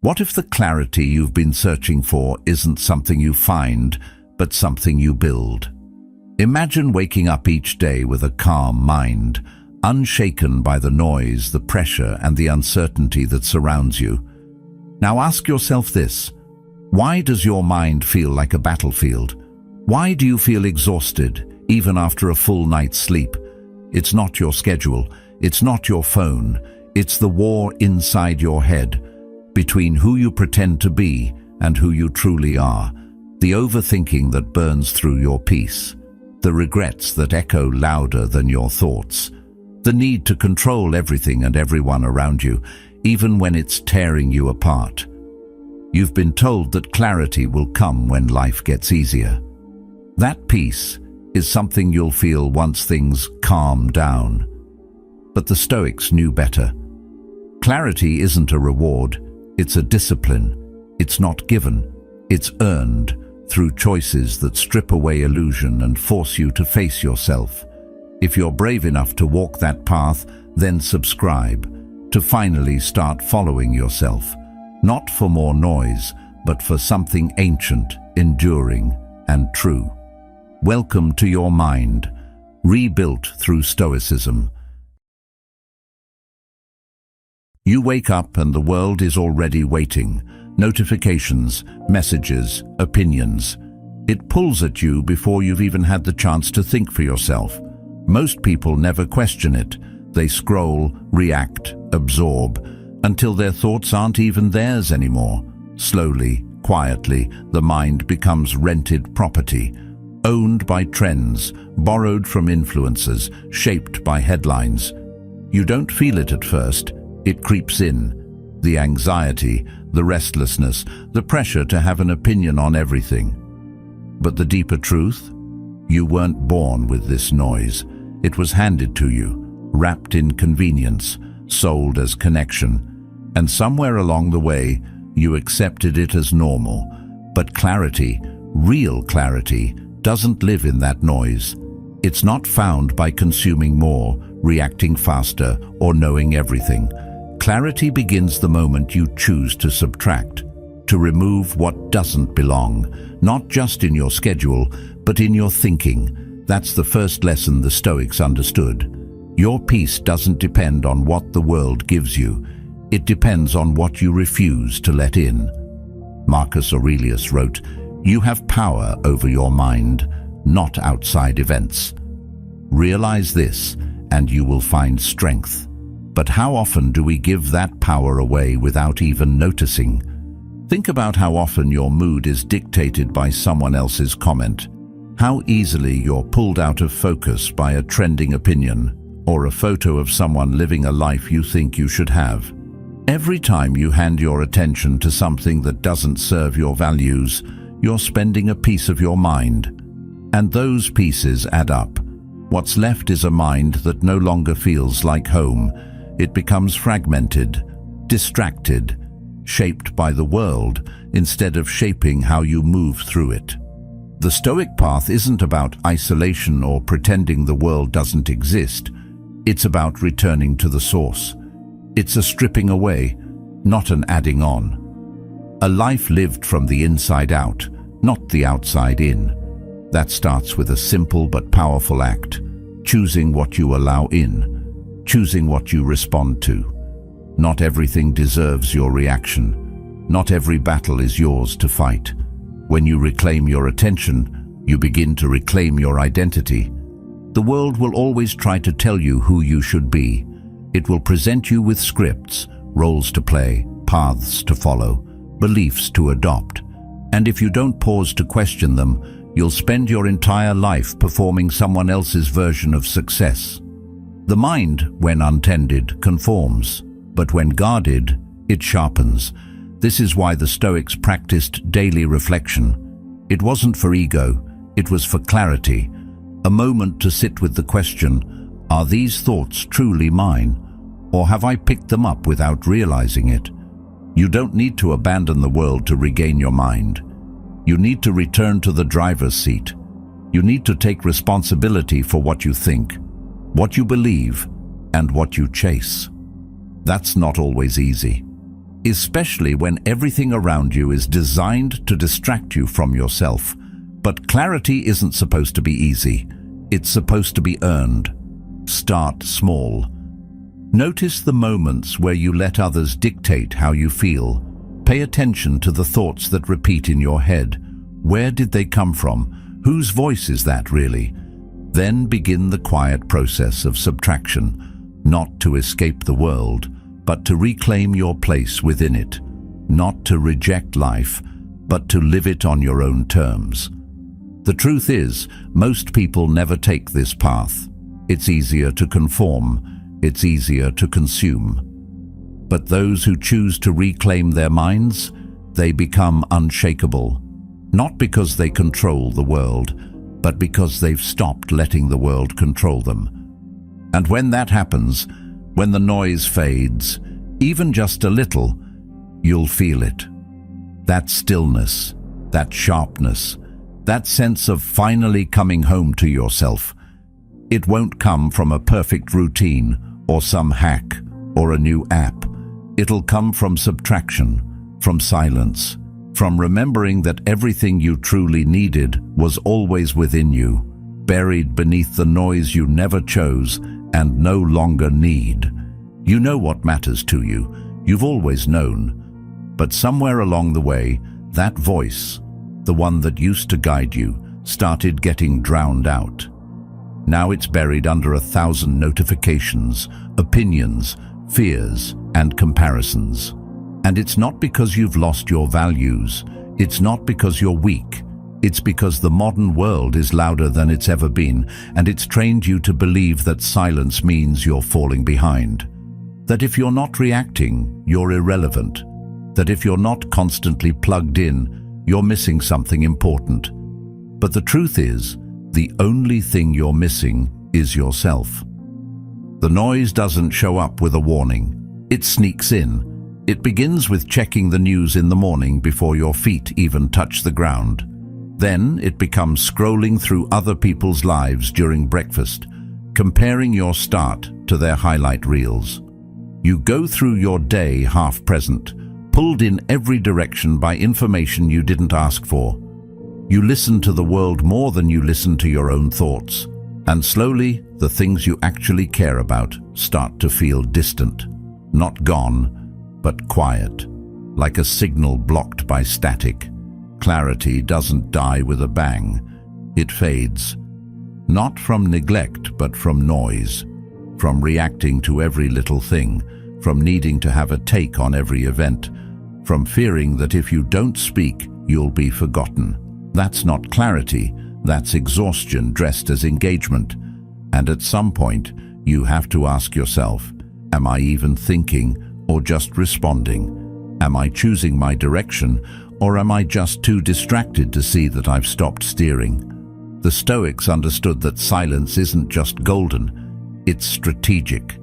What if the clarity you've been searching for isn't something you find, but something you build? Imagine waking up each day with a calm mind, unshaken by the noise, the pressure, and the uncertainty that surrounds you. Now ask yourself this: why does your mind feel like a battlefield? Why do you feel exhausted, even after a full night's sleep? It's not your schedule, it's not your phone, it's the war inside your head, between who you pretend to be and who you truly are, the overthinking that burns through your peace, the regrets that echo louder than your thoughts, the need to control everything and everyone around you, even when it's tearing you apart. You've been told that clarity will come when life gets easier. That peace is something you'll feel once things calm down. But the Stoics knew better. Clarity isn't a reward, it's a discipline. It's not given, it's earned through choices that strip away illusion and force you to face yourself. If you're brave enough to walk that path, then subscribe, to finally start following yourself, not for more noise, but for something ancient, enduring, and true. Welcome to your mind, rebuilt through Stoicism. You wake up and the world is already waiting. Notifications, messages, opinions. It pulls at you before you've even had the chance to think for yourself. Most people never question it. They scroll, react, absorb, until their thoughts aren't even theirs anymore. Slowly, quietly, the mind becomes rented property, owned by trends, borrowed from influences, shaped by headlines. You don't feel it at first. It creeps in. The anxiety, the restlessness, the pressure to have an opinion on everything. But the deeper truth? You weren't born with this noise. It was handed to you, wrapped in convenience, sold as connection. And somewhere along the way, you accepted it as normal. But clarity, real clarity, doesn't live in that noise. It's not found by consuming more, reacting faster, or knowing everything. Clarity begins the moment you choose to subtract, to remove what doesn't belong, not just in your schedule, but in your thinking. That's the first lesson the Stoics understood. Your peace doesn't depend on what the world gives you. It depends on what you refuse to let in. Marcus Aurelius wrote, "You have power over your mind, not outside events." Realize this, and you will find strength. But how often do we give that power away without even noticing? Think about how often your mood is dictated by someone else's comment. How easily you're pulled out of focus by a trending opinion or a photo of someone living a life you think you should have. Every time you hand your attention to something that doesn't serve your values, you're spending a piece of your mind. And those pieces add up. What's left is a mind that no longer feels like home. It becomes fragmented, distracted, shaped by the world instead of shaping how you move through it. The Stoic path isn't about isolation or pretending the world doesn't exist. It's about returning to the source. It's a stripping away, not an adding on. A life lived from the inside out, not the outside in. That starts with a simple but powerful act, choosing what you allow in, choosing what you respond to. Not everything deserves your reaction. Not every battle is yours to fight. When you reclaim your attention, you begin to reclaim your identity. The world will always try to tell you who you should be. It will present you with scripts, roles to play, paths to follow, beliefs to adopt. And if you don't pause to question them, you'll spend your entire life performing someone else's version of success. The mind, when untended, conforms, but when guarded, it sharpens. This is why the Stoics practiced daily reflection. It wasn't for ego, it was for clarity. A moment to sit with the question, are these thoughts truly mine? Or have I picked them up without realizing it? You don't need to abandon the world to regain your mind. You need to return to the driver's seat. You need to take responsibility for what you think, what you believe, and what you chase. That's not always easy. especially when everything around you is designed to distract you from yourself. But clarity isn't supposed to be easy. It's supposed to be earned. Start small. Notice the moments where you let others dictate how you feel. Pay attention to the thoughts that repeat in your head. Where did they come from? Whose voice is that really? Then begin the quiet process of subtraction, not to escape the world, but to reclaim your place within it, not to reject life, but to live it on your own terms. The truth is, most people never take this path. It's easier to conform, it's easier to consume. But those who choose to reclaim their minds, they become unshakable, not because they control the world, but because they've stopped letting the world control them. And when that happens, when the noise fades, even just a little, you'll feel it. That stillness, that sharpness, that sense of finally coming home to yourself. It won't come from a perfect routine or some hack or a new app. It'll come from subtraction, from silence, from remembering that everything you truly needed was always within you, buried beneath the noise you never chose and no longer need. You know what matters to you. You've always known. But somewhere along the way, that voice, the one that used to guide you, started getting drowned out. Now it's buried under 1,000 notifications, opinions, fears, and comparisons. And it's not because you've lost your values. It's not because you're weak. It's because the modern world is louder than it's ever been, and it's trained you to believe that silence means you're falling behind. That if you're not reacting, you're irrelevant. That if you're not constantly plugged in, you're missing something important. But the truth is, the only thing you're missing is yourself. The noise doesn't show up with a warning. It sneaks in. It begins with checking the news in the morning before your feet even touch the ground. Then it becomes scrolling through other people's lives during breakfast, comparing your start to their highlight reels. You go through your day half present, pulled in every direction by information you didn't ask for. You listen to the world more than you listen to your own thoughts. And slowly, the things you actually care about start to feel distant. Not gone, but quiet, like a signal blocked by static. Clarity doesn't die with a bang. It fades. Not from neglect, but from noise. From reacting to every little thing. From needing to have a take on every event. From fearing that if you don't speak, you'll be forgotten. That's not clarity. That's exhaustion dressed as engagement. And at some point, you have to ask yourself, am I even thinking or just responding? Am I choosing my direction, or am I just too distracted to see that I've stopped steering? The Stoics understood that silence isn't just golden, it's strategic.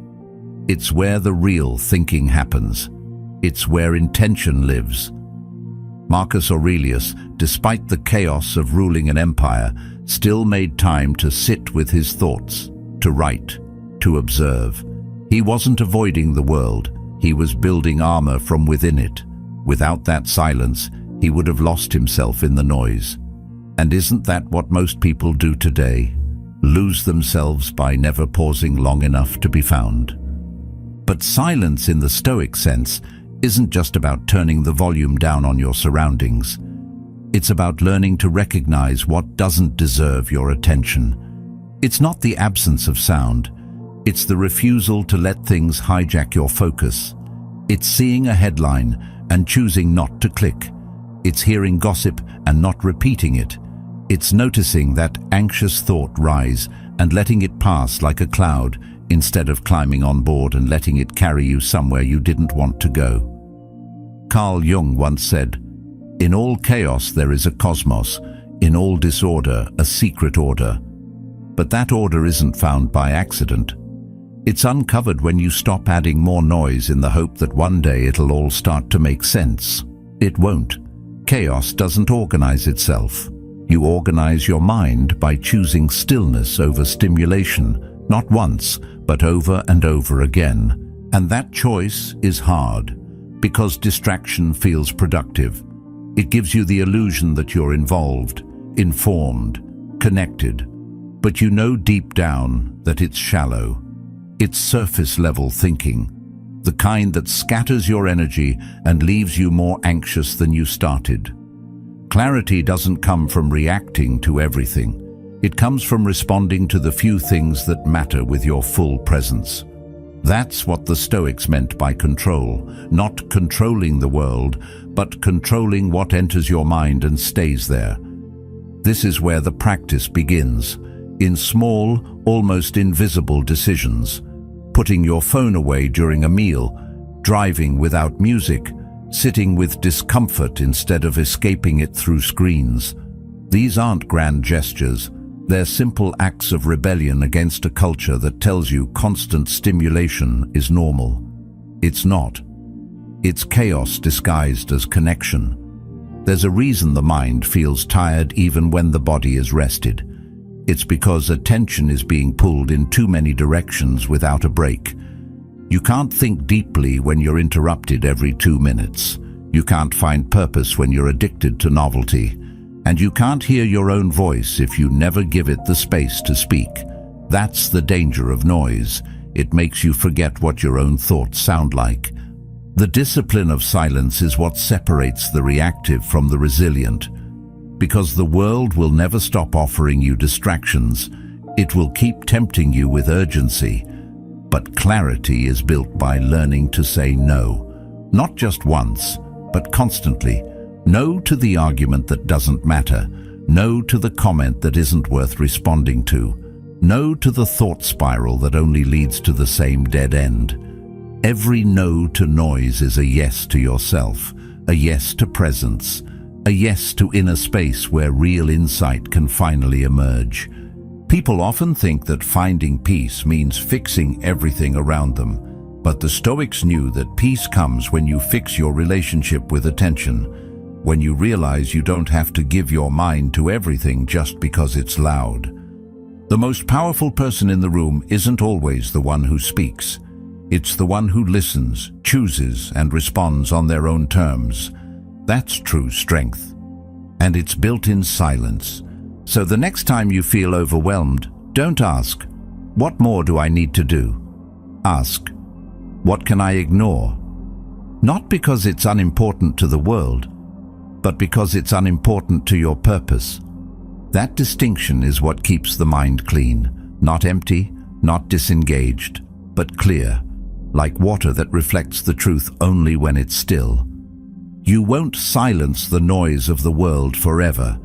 It's where the real thinking happens. It's where intention lives. Marcus Aurelius, despite the chaos of ruling an empire, still made time to sit with his thoughts, to write, to observe. He wasn't avoiding the world, he was building armor from within it. Without that silence, he would have lost himself in the noise. And isn't that what most people do today? Lose themselves by never pausing long enough to be found. But silence in the Stoic sense isn't just about turning the volume down on your surroundings. It's about learning to recognize what doesn't deserve your attention. It's not the absence of sound. It's the refusal to let things hijack your focus. It's seeing a headline and choosing not to click. It's hearing gossip and not repeating it. It's noticing that anxious thought rise and letting it pass like a cloud instead of climbing on board and letting it carry you somewhere you didn't want to go. Carl Jung once said, "In all chaos there is a cosmos, in all disorder a secret order." But that order isn't found by accident. It's uncovered when you stop adding more noise in the hope that one day it'll all start to make sense. It won't. Chaos doesn't organize itself. You organize your mind by choosing stillness over stimulation, not once, but over and over again. And that choice is hard, Because distraction feels productive. It gives you the illusion that you're involved, informed, connected, but you know deep down that it's shallow. It's surface-level thinking, the kind that scatters your energy and leaves you more anxious than you started. Clarity doesn't come from reacting to everything. It comes from responding to the few things that matter with your full presence. That's what the Stoics meant by control, not controlling the world, but controlling what enters your mind and stays there. This is where the practice begins, in small, almost invisible decisions. Putting your phone away during a meal, driving without music, sitting with discomfort instead of escaping it through screens. These aren't grand gestures. They're simple acts of rebellion against a culture that tells you constant stimulation is normal. It's not. It's chaos disguised as connection. There's a reason the mind feels tired even when the body is rested. It's because attention is being pulled in too many directions without a break. You can't think deeply when you're interrupted every 2 minutes. You can't find purpose when you're addicted to novelty. And you can't hear your own voice if you never give it the space to speak. That's the danger of noise. It makes you forget what your own thoughts sound like. The discipline of silence is what separates the reactive from the resilient. Because the world will never stop offering you distractions. It will keep tempting you with urgency. But clarity is built by learning to say no. Not just once, but constantly. No to the argument that doesn't matter. No to the comment that isn't worth responding to. No to the thought spiral that only leads to the same dead end. Every no to noise is a yes to yourself, a yes to presence, a yes to inner space where real insight can finally emerge. People often think that finding peace means fixing everything around them, but the Stoics knew that peace comes when you fix your relationship with attention, when you realize you don't have to give your mind to everything just because it's loud. The most powerful person in the room isn't always the one who speaks. It's the one who listens, chooses, and responds on their own terms. That's true strength. And it's built in silence. So the next time you feel overwhelmed, don't ask, "What more do I need to do?" Ask, "What can I ignore?" Not because it's unimportant to the world, but because it's unimportant to your purpose. That distinction is what keeps the mind clean, not empty, not disengaged, but clear, like water that reflects the truth only when it's still. You won't silence the noise of the world forever,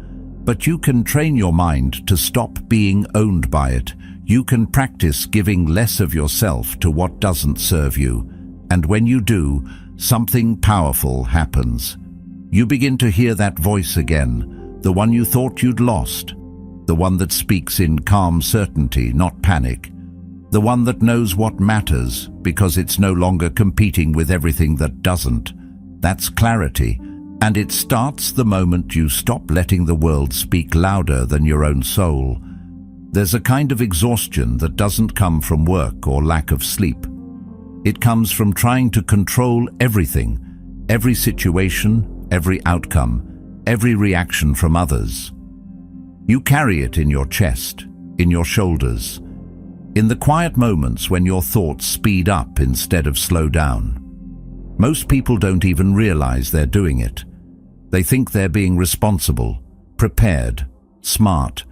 but you can train your mind to stop being owned by it. You can practice giving less of yourself to what doesn't serve you, and when you do, something powerful happens. You begin to hear that voice again, the one you thought you'd lost, the one that speaks in calm certainty, not panic, the one that knows what matters because it's no longer competing with everything that doesn't. That's clarity, and it starts the moment you stop letting the world speak louder than your own soul. There's a kind of exhaustion that doesn't come from work or lack of sleep. It comes from trying to control everything, every situation, every outcome, every reaction from others. You carry it in your chest, in your shoulders, in the quiet moments when your thoughts speed up instead of slow down. Most people don't even realize they're doing it. They think they're being responsible, prepared, smart.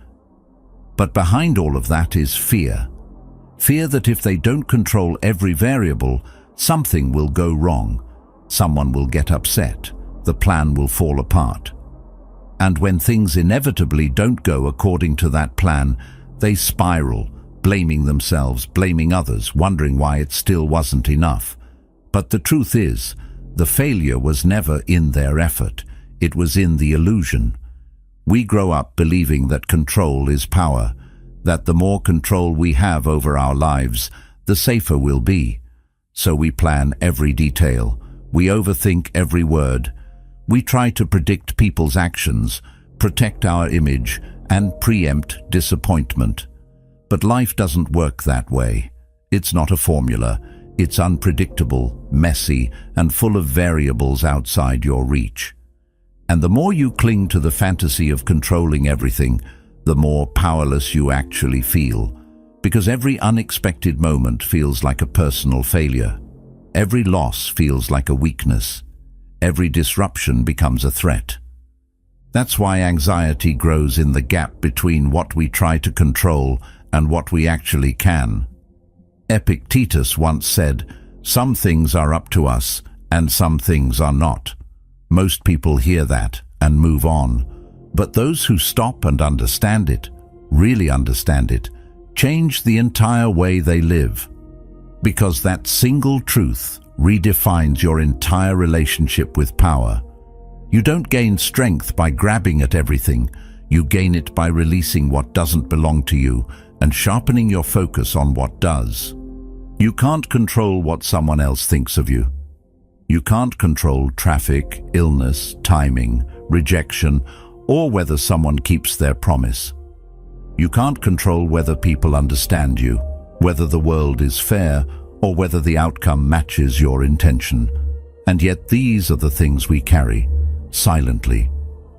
But behind all of that is fear. Fear that if they don't control every variable, something will go wrong. Someone will get upset. The plan will fall apart. And when things inevitably don't go according to that plan, they spiral, blaming themselves, blaming others, wondering why it still wasn't enough. But the truth is, the failure was never in their effort. It was in the illusion. We grow up believing that control is power, that the more control we have over our lives, the safer we'll be. So we plan every detail. We overthink every word. We try to predict people's actions, protect our image, and preempt disappointment. But life doesn't work that way. It's not a formula. It's unpredictable, messy, and full of variables outside your reach. And the more you cling to the fantasy of controlling everything, the more powerless you actually feel, because every unexpected moment feels like a personal failure. Every loss feels like a weakness. Every disruption becomes a threat. That's why anxiety grows in the gap between what we try to control and what we actually can. Epictetus once said, "Some things are up to us and some things are not." Most people hear that and move on, but those who stop and understand it, really understand it, change the entire way they live. Because that single truth redefines your entire relationship with power. You don't gain strength by grabbing at everything. You gain it by releasing what doesn't belong to you and sharpening your focus on what does. You can't control what someone else thinks of you. You can't control traffic, illness, timing, rejection, or whether someone keeps their promise. You can't control whether people understand you, whether the world is fair, or whether the outcome matches your intention. And yet these are the things we carry, silently,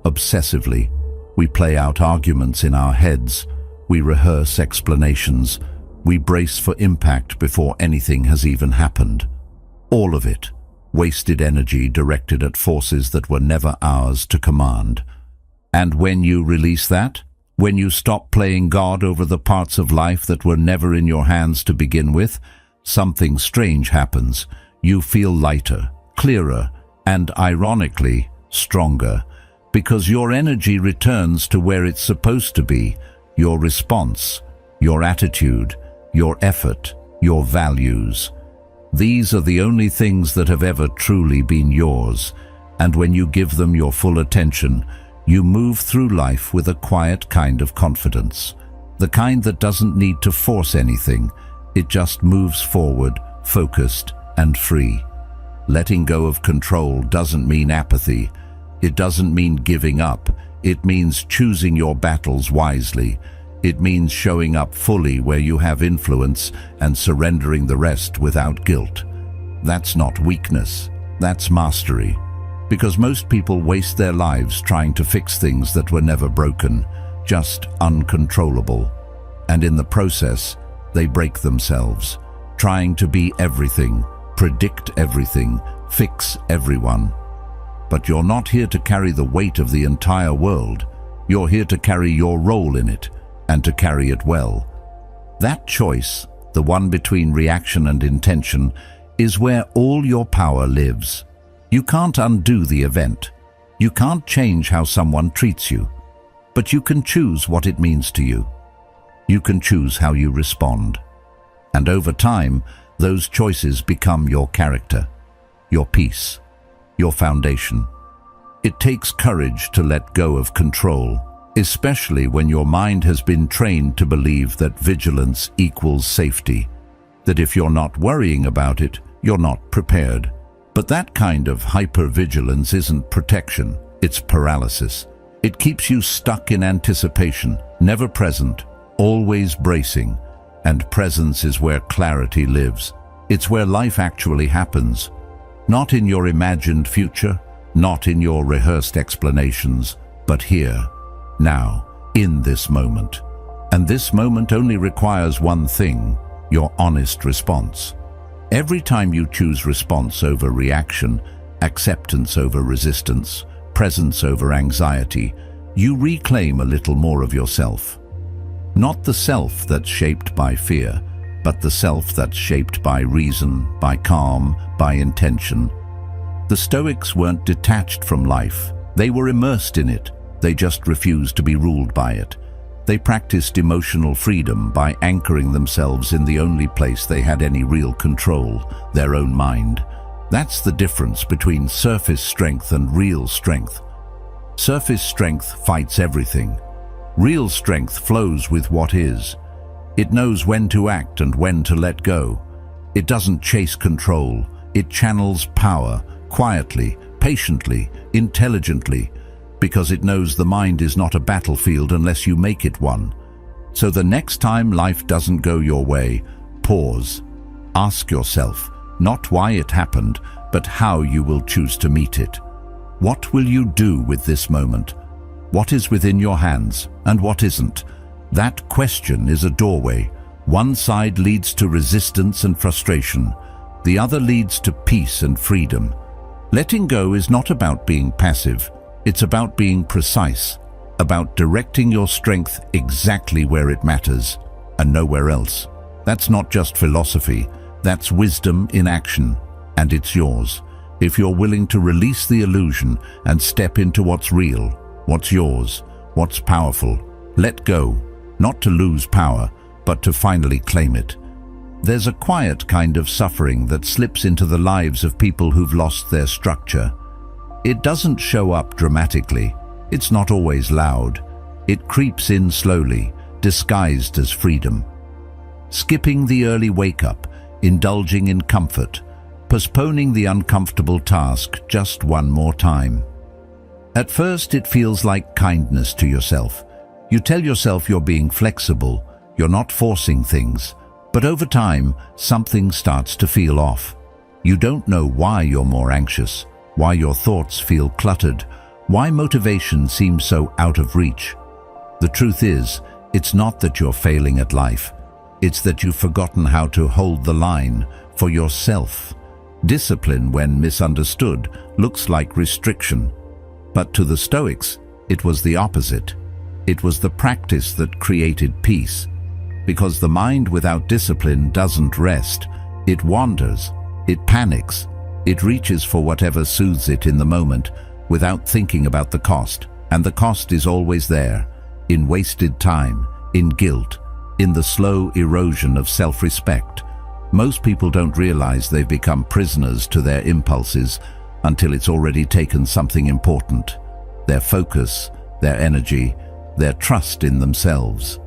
obsessively. We play out arguments in our heads. We rehearse explanations. We brace for impact before anything has even happened. All of it, wasted energy directed at forces that were never ours to command. And when you release that, when you stop playing God over the parts of life that were never in your hands to begin with, something strange happens. You feel lighter, clearer, and ironically, stronger, because your energy returns to where it's supposed to be, your response, your attitude, your effort, your values. These are the only things that have ever truly been yours, and when you give them your full attention, you move through life with a quiet kind of confidence, the kind that doesn't need to force anything. It just moves forward, focused and free. Letting go of control doesn't mean apathy. It doesn't mean giving up. It means choosing your battles wisely. It means showing up fully where you have influence and surrendering the rest without guilt. That's not weakness, that's mastery. Because most people waste their lives trying to fix things that were never broken, just uncontrollable. And in the process, they break themselves, trying to be everything, predict everything, fix everyone. But you're not here to carry the weight of the entire world. You're here to carry your role in it, and to carry it well. That choice, the one between reaction and intention, is where all your power lives. You can't undo the event. You can't change how someone treats you. But you can choose what it means to you. You can choose how you respond. And over time, those choices become your character, your peace, your foundation. It takes courage to let go of control, especially when your mind has been trained to believe that vigilance equals safety, that if you're not worrying about it, you're not prepared. But that kind of hypervigilance isn't protection, it's paralysis. It keeps you stuck in anticipation, never present, always bracing, and presence is where clarity lives. It's where life actually happens, not in your imagined future, not in your rehearsed explanations, but here, now, in this moment. And this moment only requires one thing, your honest response. Every time you choose response over reaction, acceptance over resistance, presence over anxiety, you reclaim a little more of yourself. Not the self that's shaped by fear, but the self that's shaped by reason, by calm, by intention. The Stoics weren't detached from life. They were immersed in it. They just refused to be ruled by it. They practiced emotional freedom by anchoring themselves in the only place they had any real control, their own mind. That's the difference between surface strength and real strength. Surface strength fights everything. Real strength flows with what is. It knows when to act and when to let go. It doesn't chase control. It channels power, quietly, patiently, intelligently, because it knows the mind is not a battlefield unless you make it one. So the next time life doesn't go your way, pause. Ask yourself, not why it happened, but how you will choose to meet it. What will you do with this moment? What is within your hands and what isn't? That question is a doorway. One side leads to resistance and frustration. The other leads to peace and freedom. Letting go is not about being passive. It's about being precise, about directing your strength exactly where it matters and nowhere else. That's not just philosophy, that's wisdom in action, and it's yours. If you're willing to release the illusion and step into what's real, what's yours, what's powerful, let go, not to lose power, but to finally claim it. There's a quiet kind of suffering that slips into the lives of people who've lost their structure. It doesn't show up dramatically. It's not always loud. It creeps in slowly, disguised as freedom. Skipping the early wake-up, indulging in comfort, postponing the uncomfortable task just one more time. At first, it feels like kindness to yourself. You tell yourself you're being flexible, you're not forcing things. But over time, something starts to feel off. You don't know why you're more anxious, why your thoughts feel cluttered, why motivation seems so out of reach. The truth is, it's not that you're failing at life. It's that you've forgotten how to hold the line for yourself. Discipline, when misunderstood, looks like restriction. But to the Stoics, it was the opposite. It was the practice that created peace. Because the mind without discipline doesn't rest. It wanders, it panics, it reaches for whatever soothes it in the moment without thinking about the cost. And the cost is always there, in wasted time, in guilt, in the slow erosion of self-respect. Most people don't realize they've become prisoners to their impulses until it's already taken something important: their focus, their energy, their trust in themselves.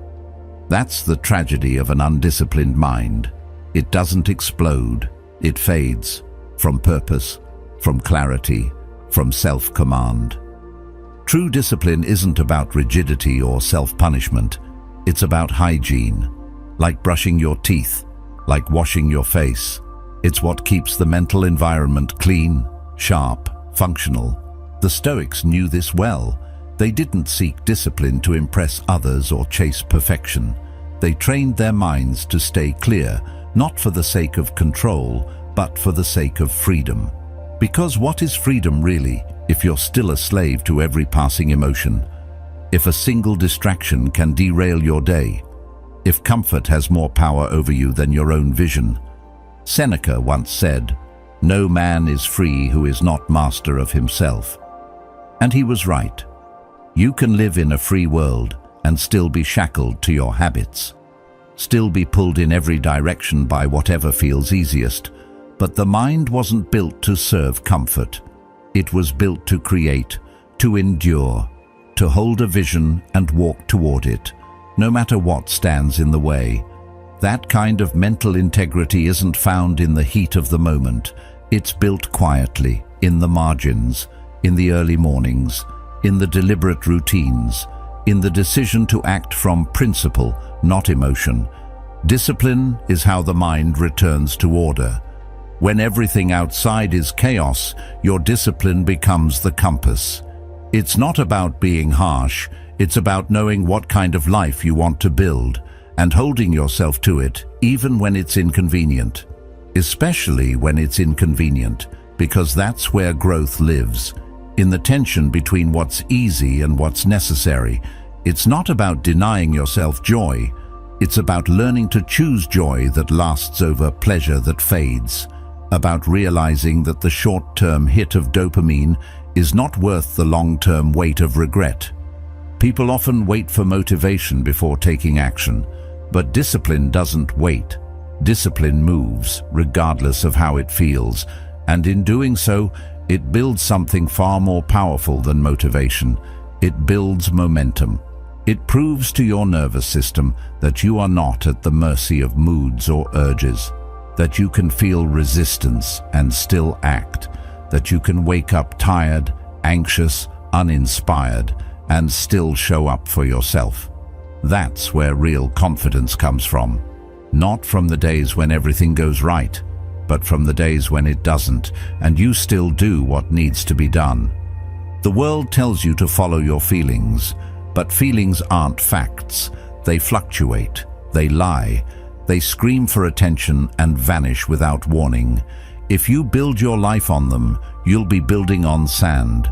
That's the tragedy of an undisciplined mind. It doesn't explode, it fades, from purpose, from clarity, from self-command. True discipline isn't about rigidity or self-punishment. It's about hygiene, like brushing your teeth, like washing your face. It's what keeps the mental environment clean, sharp, functional. The Stoics knew this well. They didn't seek discipline to impress others or chase perfection. They trained their minds to stay clear, not for the sake of control, but for the sake of freedom. Because what is freedom really, if you're still a slave to every passing emotion? If a single distraction can derail your day? If comfort has more power over you than your own vision? Seneca once said, "No man is free who is not master of himself." And he was right. You can live in a free world and still be shackled to your habits, still be pulled in every direction by whatever feels easiest. But the mind wasn't built to serve comfort. It was built to create, to endure, to hold a vision and walk toward it, no matter what stands in the way. That kind of mental integrity isn't found in the heat of the moment. It's built quietly, in the margins, in the early mornings, in the deliberate routines, in the decision to act from principle, not emotion. Discipline is how the mind returns to order. When everything outside is chaos, your discipline becomes the compass. It's not about being harsh, it's about knowing what kind of life you want to build and holding yourself to it even when it's inconvenient. Especially when it's inconvenient, because that's where growth lives. In the tension between what's easy and what's necessary. It's not about denying yourself joy. It's about learning to choose joy that lasts over pleasure that fades. About realizing that the short-term hit of dopamine is not worth the long-term weight of regret. People often wait for motivation before taking action, but discipline doesn't wait. Discipline moves, regardless of how it feels, and in doing so, it builds something far more powerful than motivation. It builds momentum. It proves to your nervous system that you are not at the mercy of moods or urges, that you can feel resistance and still act, that you can wake up tired, anxious, uninspired, and still show up for yourself. That's where real confidence comes from. Not from the days when everything goes right, but from the days when it doesn't, and you still do what needs to be done. The world tells you to follow your feelings, but feelings aren't facts. They fluctuate, they lie, they scream for attention and vanish without warning. If you build your life on them, you'll be building on sand.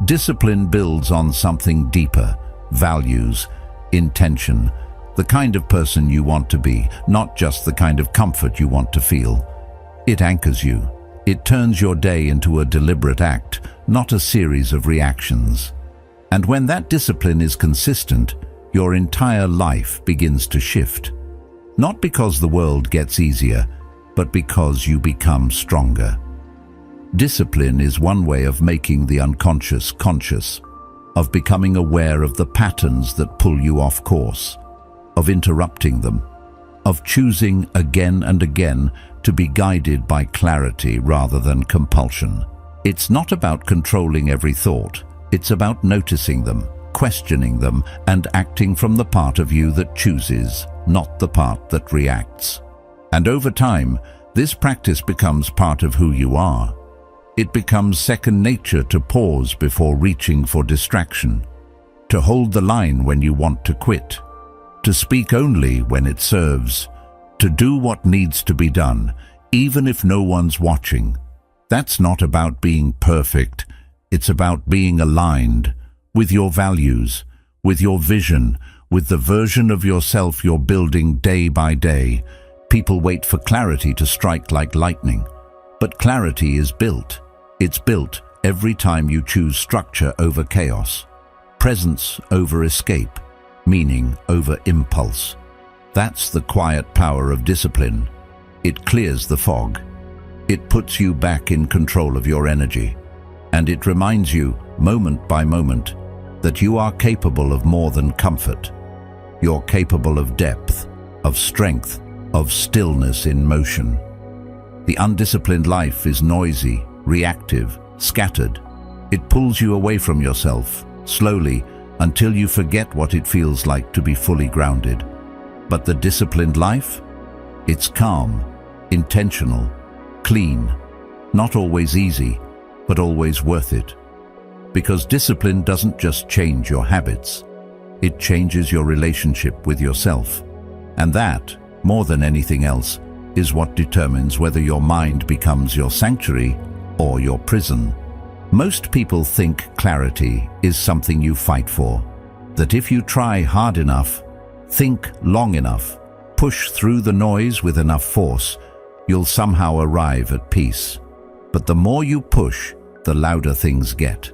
Discipline builds on something deeper: values, intention, the kind of person you want to be, not just the kind of comfort you want to feel. It anchors you. It turns your day into a deliberate act, not a series of reactions. And when that discipline is consistent, your entire life begins to shift. Not because the world gets easier, but because you become stronger. Discipline is one way of making the unconscious conscious, of becoming aware of the patterns that pull you off course, of interrupting them, of choosing again and again to be guided by clarity rather than compulsion. It's not about controlling every thought. It's about noticing them, questioning them, and acting from the part of you that chooses, not the part that reacts. And over time, this practice becomes part of who you are. It becomes second nature to pause before reaching for distraction, to hold the line when you want to quit, to speak only when it serves, to do what needs to be done, even if no one's watching. That's not about being perfect. It's about being aligned with your values, with your vision, with the version of yourself you're building day by day. People wait for clarity to strike like lightning, but clarity is built. It's built every time you choose structure over chaos, presence over escape, meaning over impulse. That's the quiet power of discipline. It clears the fog. It puts you back in control of your energy. And it reminds you, moment by moment, that you are capable of more than comfort. You're capable of depth, of strength, of stillness in motion. The undisciplined life is noisy, reactive, scattered. It pulls you away from yourself, slowly, until you forget what it feels like to be fully grounded. But the disciplined life? It's calm, intentional, clean, not always easy, but always worth it. Because discipline doesn't just change your habits, it changes your relationship with yourself. And that, more than anything else, is what determines whether your mind becomes your sanctuary or your prison. Most people think clarity is something you fight for, that if you try hard enough, think long enough, push through the noise with enough force, you'll somehow arrive at peace. But the more you push, the louder things get.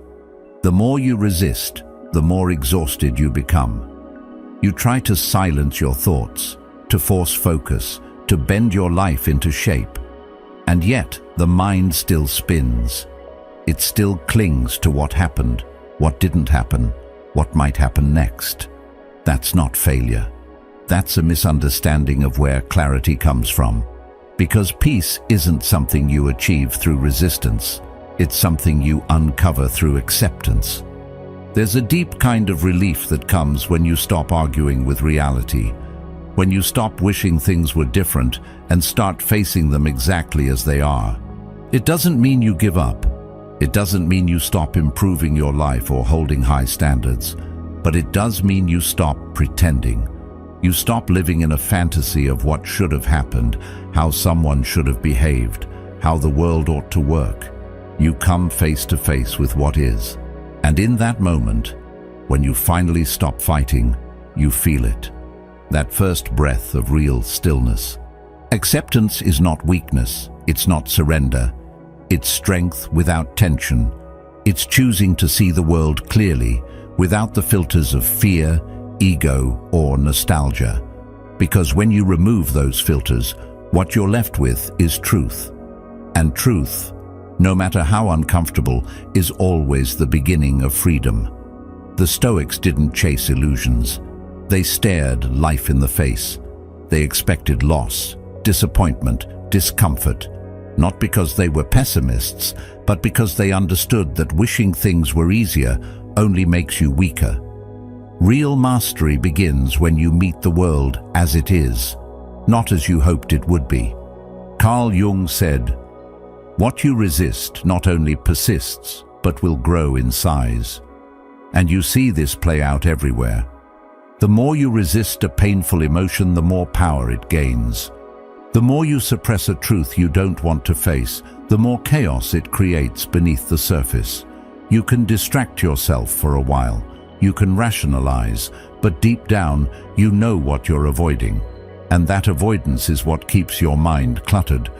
The more you resist, the more exhausted you become. You try to silence your thoughts, to force focus, to bend your life into shape. And yet, the mind still spins. It still clings to what happened, what didn't happen, what might happen next. That's not failure. That's a misunderstanding of where clarity comes from. Because peace isn't something you achieve through resistance. It's something you uncover through acceptance. There's a deep kind of relief that comes when you stop arguing with reality, when you stop wishing things were different and start facing them exactly as they are. It doesn't mean you give up. It doesn't mean you stop improving your life or holding high standards. But it does mean you stop pretending. You stop living in a fantasy of what should have happened, how someone should have behaved, how the world ought to work. You come face to face with what is. And in that moment, when you finally stop fighting, you feel it. That first breath of real stillness. Acceptance is not weakness. It's not surrender. It's strength without tension. It's choosing to see the world clearly, without the filters of fear, ego, or nostalgia. Because when you remove those filters, what you're left with is truth. And truth, no matter how uncomfortable, is always the beginning of freedom. The Stoics didn't chase illusions. They stared life in the face. They expected loss, disappointment, discomfort, not because they were pessimists, but because they understood that wishing things were easier only makes you weaker. Real mastery begins when you meet the world as it is, not as you hoped it would be. Carl Jung said, "What you resist not only persists, but will grow in size." And you see this play out everywhere. The more you resist a painful emotion, the more power it gains. The more you suppress a truth you don't want to face, the more chaos it creates beneath the surface. You can distract yourself for a while. You can rationalize, but deep down, you know what you're avoiding. And that avoidance is what keeps your mind cluttered.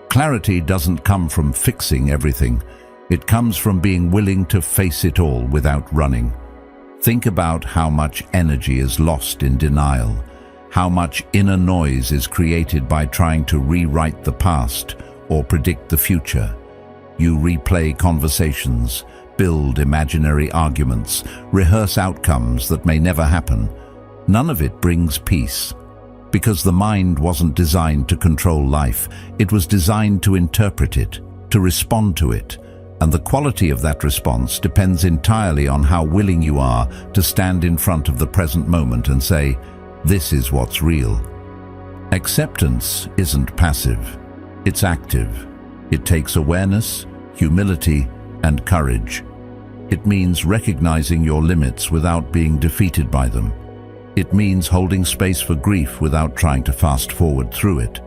Clarity doesn't come from fixing everything. It comes from being willing to face it all without running. Think about how much energy is lost in denial, how much inner noise is created by trying to rewrite the past or predict the future. You replay conversations, build imaginary arguments, rehearse outcomes that may never happen. None of it brings peace, because the mind wasn't designed to control life. It was designed to interpret it, to respond to it. And the quality of that response depends entirely on how willing you are to stand in front of the present moment and say, "This is what's real." Acceptance isn't passive, it's active. It takes awareness, humility, and courage. It means recognizing your limits without being defeated by them. It means holding space for grief without trying to fast forward through it.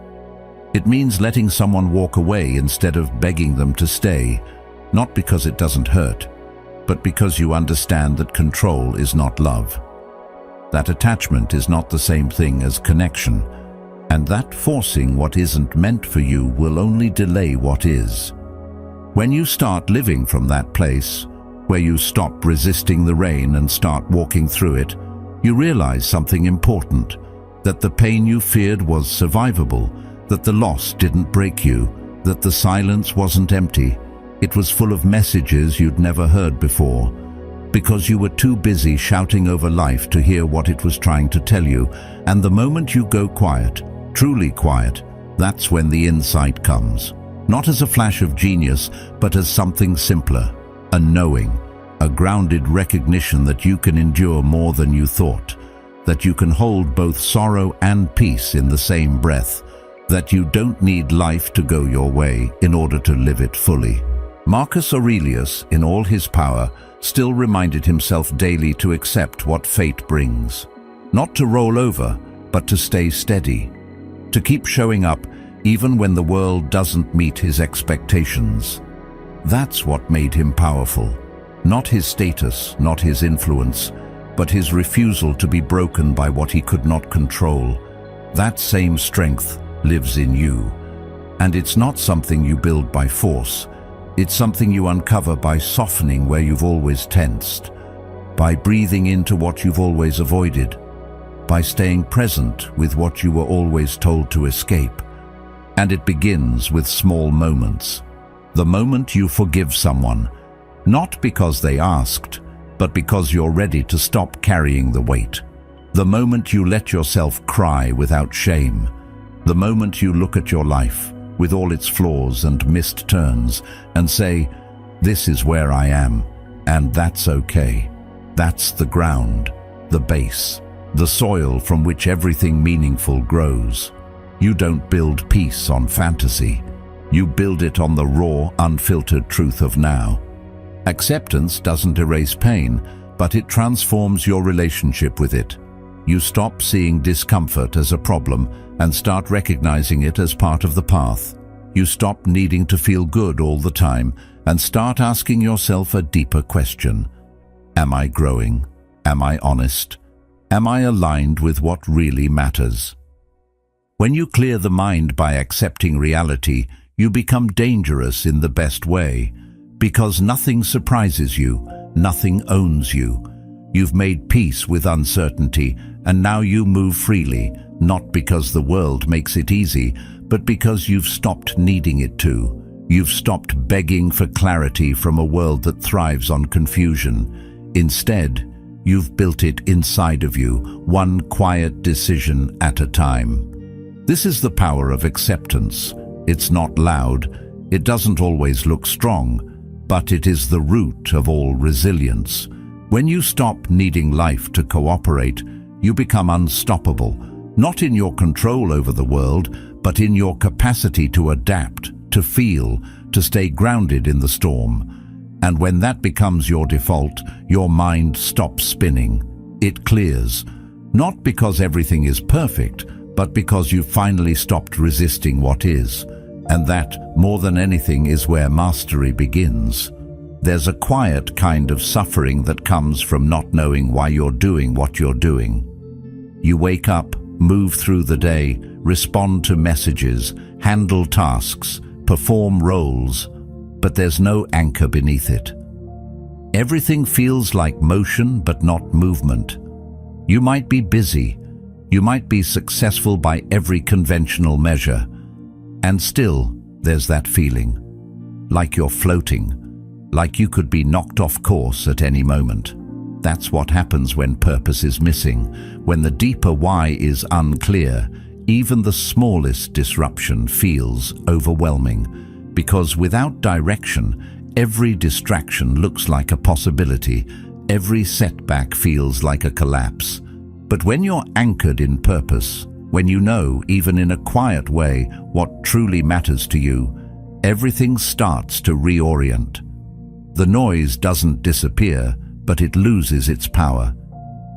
It means letting someone walk away instead of begging them to stay, not because it doesn't hurt, but because you understand that control is not love. That attachment is not the same thing as connection, and that forcing what isn't meant for you will only delay what is. When you start living from that place, where you stop resisting the rain and start walking through it, you realize something important, that the pain you feared was survivable, that the loss didn't break you, that the silence wasn't empty. It was full of messages you'd never heard before, because you were too busy shouting over life to hear what it was trying to tell you. And the moment you go quiet, truly quiet, that's when the insight comes. Not as a flash of genius, but as something simpler, a knowing, a grounded recognition that you can endure more than you thought, that you can hold both sorrow and peace in the same breath, that you don't need life to go your way in order to live it fully. Marcus Aurelius, in all his power, still reminded himself daily to accept what fate brings. Not to roll over, but to stay steady. To keep showing up even when the world doesn't meet his expectations. That's what made him powerful. Not his status, not his influence, but his refusal to be broken by what he could not control. That same strength lives in you. And it's not something you build by force. It's something you uncover by softening where you've always tensed, by breathing into what you've always avoided, by staying present with what you were always told to escape. And it begins with small moments. The moment you forgive someone, not because they asked, but because you're ready to stop carrying the weight. The moment you let yourself cry without shame. The moment you look at your life, with all its flaws and missed turns, and say, "This is where I am, and that's okay." That's the ground, the base, the soil from which everything meaningful grows. You don't build peace on fantasy. You build it on the raw, unfiltered truth of now. Acceptance doesn't erase pain, but it transforms your relationship with it. You stop seeing discomfort as a problem and start recognizing it as part of the path. You stop needing to feel good all the time and start asking yourself a deeper question. Am I growing? Am I honest? Am I aligned with what really matters? When you clear the mind by accepting reality, you become dangerous in the best way, because nothing surprises you, nothing owns you. You've made peace with uncertainty, and now you move freely, not because the world makes it easy, but because you've stopped needing it to. You've stopped begging for clarity from a world that thrives on confusion. Instead, you've built it inside of you, one quiet decision at a time. This is the power of acceptance. It's not loud, it doesn't always look strong, but it is the root of all resilience. When you stop needing life to cooperate, you become unstoppable, Not in your control over the world, but in your capacity to adapt, to feel, to stay grounded in the storm. And when that becomes your default, your mind stops spinning. It clears, not because everything is perfect, but because you've finally stopped resisting what is. And that, more than anything, is where mastery begins. There's a quiet kind of suffering that comes from not knowing why you're doing what you're doing. You wake up, move through the day, respond to messages, handle tasks, perform roles, but there's no anchor beneath it. Everything feels like motion but not movement. You might be busy, you might be successful by every conventional measure, and still there's that feeling, like you're floating, like you could be knocked off course at any moment. That's what happens when purpose is missing, when the deeper why is unclear. Even the smallest disruption feels overwhelming, because without direction, every distraction looks like a possibility, every setback feels like a collapse. But when you're anchored in purpose, when you know, even in a quiet way, what truly matters to you, everything starts to reorient. The noise doesn't disappear, but it loses its power.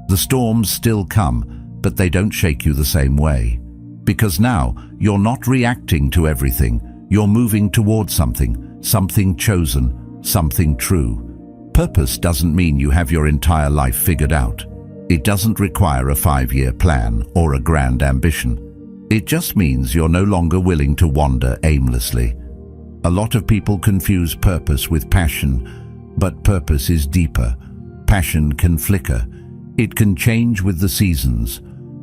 The storms still come, but they don't shake you the same way. Because now, you're not reacting to everything, you're moving towards something chosen, something true. Purpose doesn't mean you have your entire life figured out. It doesn't require a 5-year plan or a grand ambition. It just means you're no longer willing to wander aimlessly. A lot of people confuse purpose with passion, but purpose is deeper. Passion can flicker. It can change with the seasons.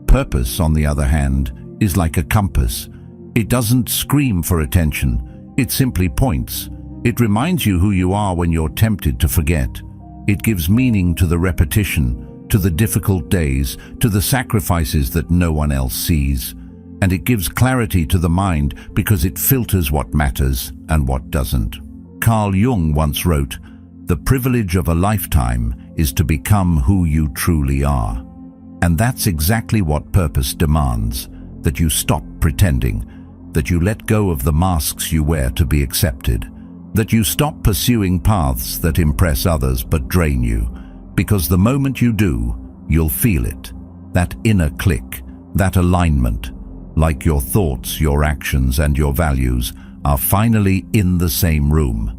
Purpose, on the other hand, is like a compass. It doesn't scream for attention. It simply points. It reminds you who you are when you're tempted to forget. It gives meaning to the repetition, to the difficult days, to the sacrifices that no one else sees. And it gives clarity to the mind because it filters what matters and what doesn't. Carl Jung once wrote, "The privilege of a lifetime is to become who you truly are." And that's exactly what purpose demands, that you stop pretending, that you let go of the masks you wear to be accepted, that you stop pursuing paths that impress others but drain you, because the moment you do, you'll feel it, that inner click, that alignment, like your thoughts, your actions, and your values are finally in the same room.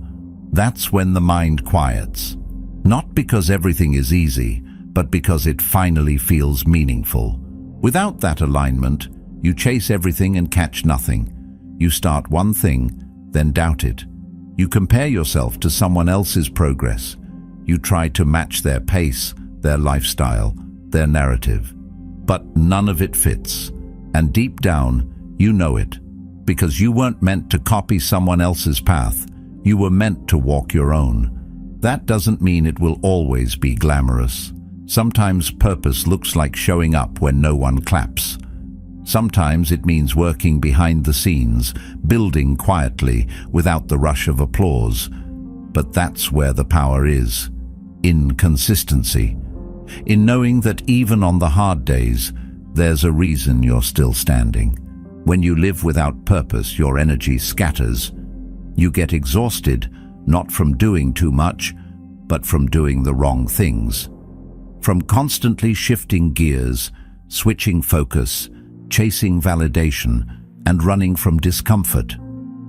That's when the mind quiets, not because everything is easy, but because it finally feels meaningful. Without that alignment, you chase everything and catch nothing. You start one thing, then doubt it. You compare yourself to someone else's progress. You try to match their pace, their lifestyle, their narrative. But none of it fits. And deep down, you know it. Because you weren't meant to copy someone else's path. You were meant to walk your own. That doesn't mean it will always be glamorous. Sometimes purpose looks like showing up when no one claps. Sometimes it means working behind the scenes, building quietly, without the rush of applause. But that's where the power is. In consistency. In knowing that even on the hard days, there's a reason you're still standing. When you live without purpose, your energy scatters. You get exhausted, not from doing too much, but from doing the wrong things. From constantly shifting gears, switching focus, chasing validation, and running from discomfort.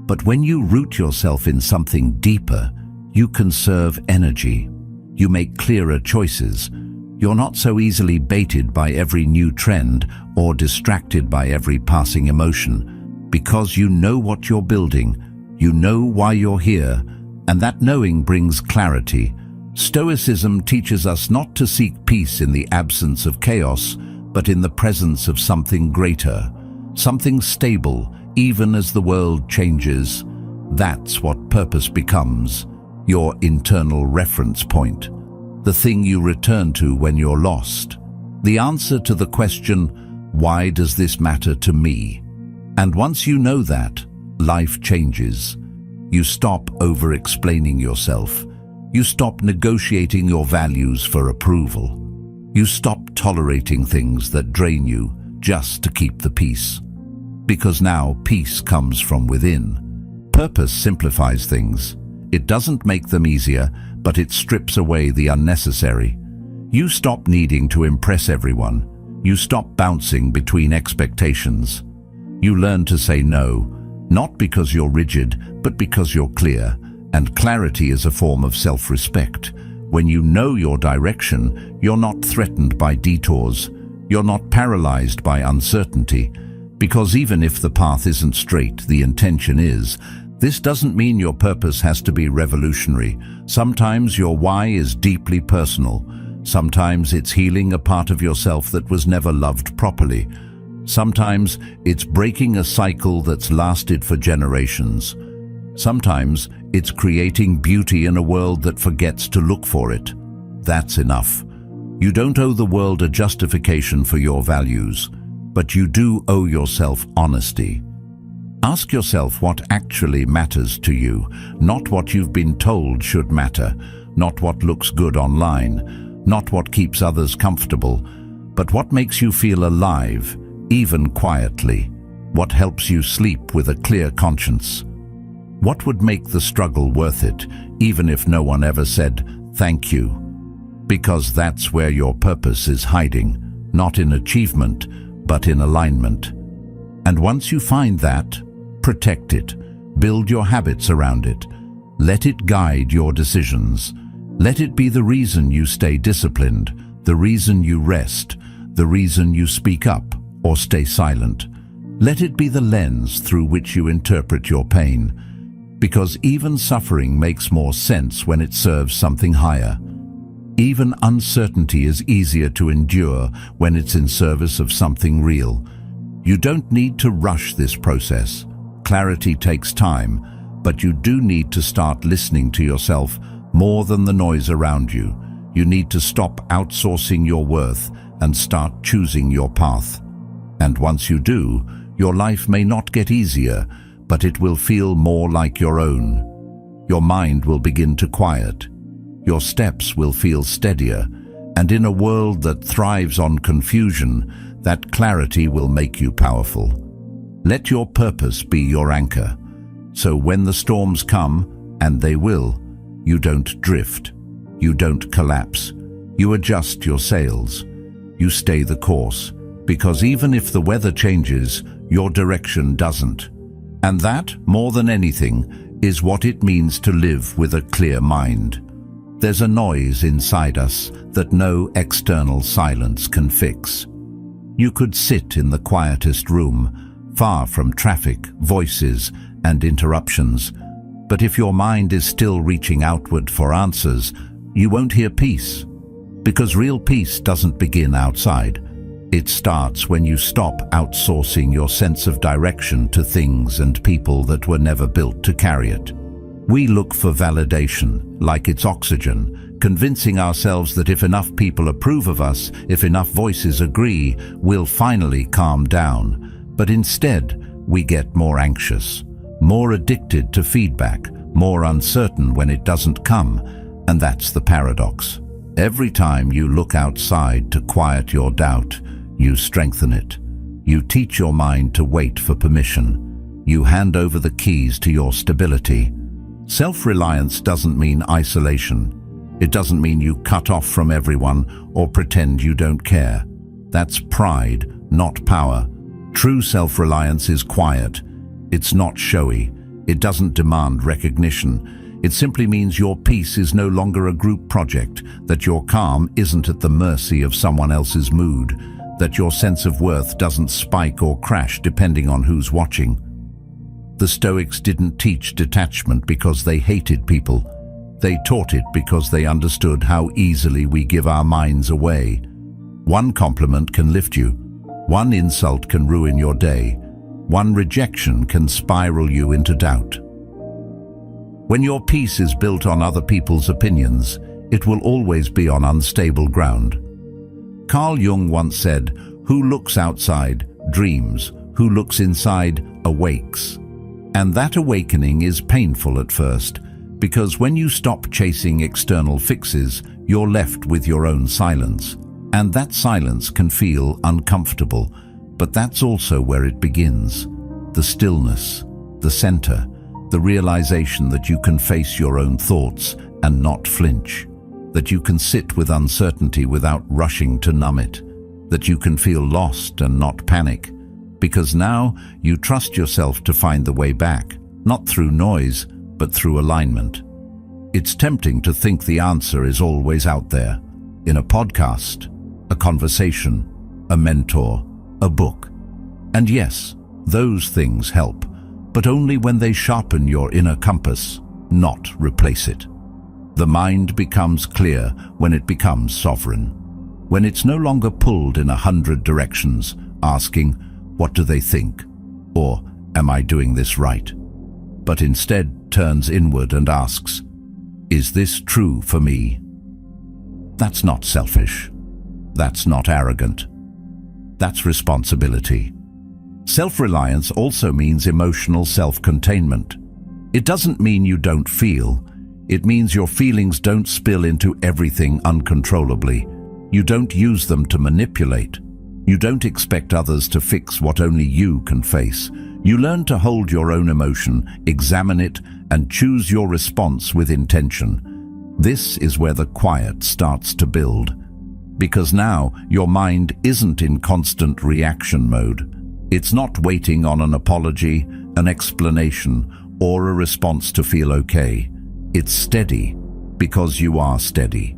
But when you root yourself in something deeper, you conserve energy. You make clearer choices. You're not so easily baited by every new trend or distracted by every passing emotion, because you know what you're building, you know why you're here, and that knowing brings clarity. Stoicism teaches us not to seek peace in the absence of chaos, but in the presence of something greater, something stable, even as the world changes. That's what purpose becomes, your internal reference point, the thing you return to when you're lost, the answer to the question, why does this matter to me? And once you know that, life changes. You stop over-explaining yourself. You stop negotiating your values for approval. You stop tolerating things that drain you just to keep the peace. Because now peace comes from within. Purpose simplifies things. It doesn't make them easier, but it strips away the unnecessary. You stop needing to impress everyone. You stop bouncing between expectations. You learn to say no, not because you're rigid, but because you're clear. And clarity is a form of self-respect. When you know your direction, you're not threatened by detours. You're not paralyzed by uncertainty. Because even if the path isn't straight, the intention is. This doesn't mean your purpose has to be revolutionary. Sometimes your why is deeply personal. Sometimes it's healing a part of yourself that was never loved properly. Sometimes it's breaking a cycle that's lasted for generations. Sometimes it's creating beauty in a world that forgets to look for it. That's enough. You don't owe the world a justification for your values, but you do owe yourself honesty. Ask yourself what actually matters to you, not what you've been told should matter, not what looks good online, not what keeps others comfortable, but what makes you feel alive, even quietly, what helps you sleep with a clear conscience. What would make the struggle worth it, even if no one ever said, "Thank you"? Because that's where your purpose is hiding, not in achievement, but in alignment. And once you find that, protect it. Build your habits around it. Let it guide your decisions. Let it be the reason you stay disciplined, the reason you rest, the reason you speak up or stay silent. Let it be the lens through which you interpret your pain. Because even suffering makes more sense when it serves something higher. Even uncertainty is easier to endure when it's in service of something real. You don't need to rush this process. Clarity takes time, but you do need to start listening to yourself more than the noise around you. You need to stop outsourcing your worth and start choosing your path. And once you do, your life may not get easier, but it will feel more like your own. Your mind will begin to quiet. Your steps will feel steadier, and in a world that thrives on confusion, that clarity will make you powerful. Let your purpose be your anchor, so when the storms come, and they will, you don't drift, you don't collapse, you adjust your sails, you stay the course, because even if the weather changes, your direction doesn't. And that, more than anything, is what it means to live with a clear mind. There's a noise inside us that no external silence can fix. You could sit in the quietest room, far from traffic, voices, and interruptions, but if your mind is still reaching outward for answers, you won't hear peace. Because real peace doesn't begin outside. It starts when you stop outsourcing your sense of direction to things and people that were never built to carry it. We look for validation, like it's oxygen, convincing ourselves that if enough people approve of us, if enough voices agree, we'll finally calm down. But instead, we get more anxious, more addicted to feedback, more uncertain when it doesn't come. And that's the paradox. Every time you look outside to quiet your doubt, you strengthen it. You teach your mind to wait for permission. You hand over the keys to your stability. Self-reliance doesn't mean isolation. It doesn't mean you cut off from everyone or pretend you don't care. That's pride, not power. True self-reliance is quiet. It's not showy. It doesn't demand recognition. It simply means your peace is no longer a group project, that your calm isn't at the mercy of someone else's mood, that your sense of worth doesn't spike or crash depending on who's watching. The Stoics didn't teach detachment because they hated people. They taught it because they understood how easily we give our minds away. One compliment can lift you. One insult can ruin your day. One rejection can spiral you into doubt. When your peace is built on other people's opinions, it will always be on unstable ground. Carl Jung once said, "Who looks outside dreams, who looks inside awakes." And that awakening is painful at first, because when you stop chasing external fixes, you're left with your own silence. And that silence can feel uncomfortable, But that's also where it begins. The stillness, the center, the realization that you can face your own thoughts and not flinch, that you can sit with uncertainty without rushing to numb it, that you can feel lost and not panic, because now you trust yourself to find the way back, not through noise, but through alignment. It's tempting to think the answer is always out there, in a podcast, a conversation, a mentor, a book. And yes, those things help, but only when they sharpen your inner compass, not replace it. The mind becomes clear when it becomes sovereign, when it's no longer pulled in 100 directions, asking, what do they think? Or, am I doing this right? But instead turns inward and asks, is this true for me? That's not selfish. That's not arrogant. That's responsibility. Self-reliance also means emotional self-containment. It doesn't mean you don't feel. It means your feelings don't spill into everything uncontrollably. You don't use them to manipulate. You don't expect others to fix what only you can face. You learn to hold your own emotion, examine it, and choose your response with intention. This is where the quiet starts to build. Because now your mind isn't in constant reaction mode. It's not waiting on an apology, an explanation, or a response to feel okay. It's steady because you are steady.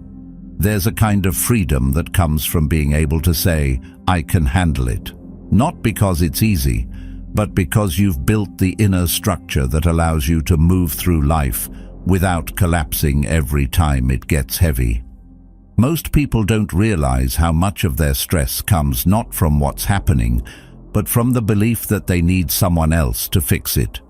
There's a kind of freedom that comes from being able to say, I can handle it. Not because it's easy, but because you've built the inner structure that allows you to move through life without collapsing every time it gets heavy. Most people don't realize how much of their stress comes not from what's happening, but from the belief that they need someone else to fix it.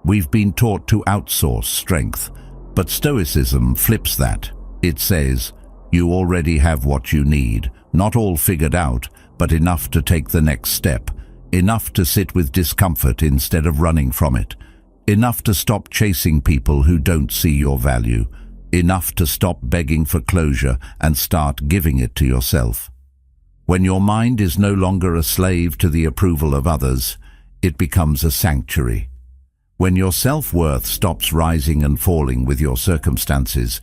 We've been taught to outsource strength, but Stoicism flips that. It says, you already have what you need, not all figured out, but enough to take the next step, enough to sit with discomfort instead of running from it, enough to stop chasing people who don't see your value, enough to stop begging for closure and start giving it to yourself. When your mind is no longer a slave to the approval of others, it becomes a sanctuary. When your self-worth stops rising and falling with your circumstances,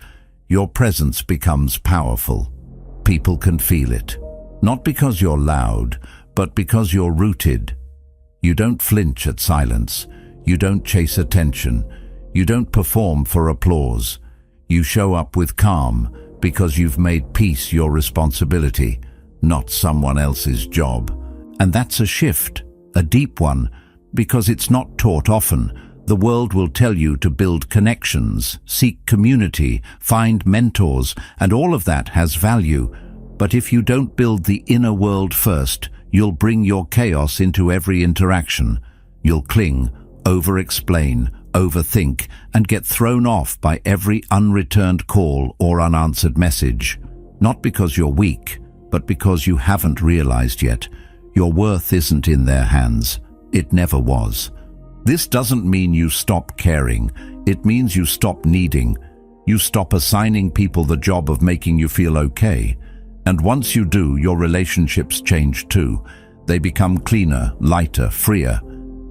your presence becomes powerful. People can feel it. Not because you're loud, but because you're rooted. You don't flinch at silence. You don't chase attention. You don't perform for applause. You show up with calm because you've made peace your responsibility, not someone else's job. And that's a shift, a deep one, because it's not taught often. The world will tell you to build connections, seek community, find mentors, and all of that has value. But if you don't build the inner world first, you'll bring your chaos into every interaction. You'll cling, over-explain, overthink, and get thrown off by every unreturned call or unanswered message. Not because you're weak, but because you haven't realized yet. Your worth isn't in their hands. It never was. This doesn't mean you stop caring. It means you stop needing. You stop assigning people the job of making you feel okay. And once you do, your relationships change too. They become cleaner, lighter, freer.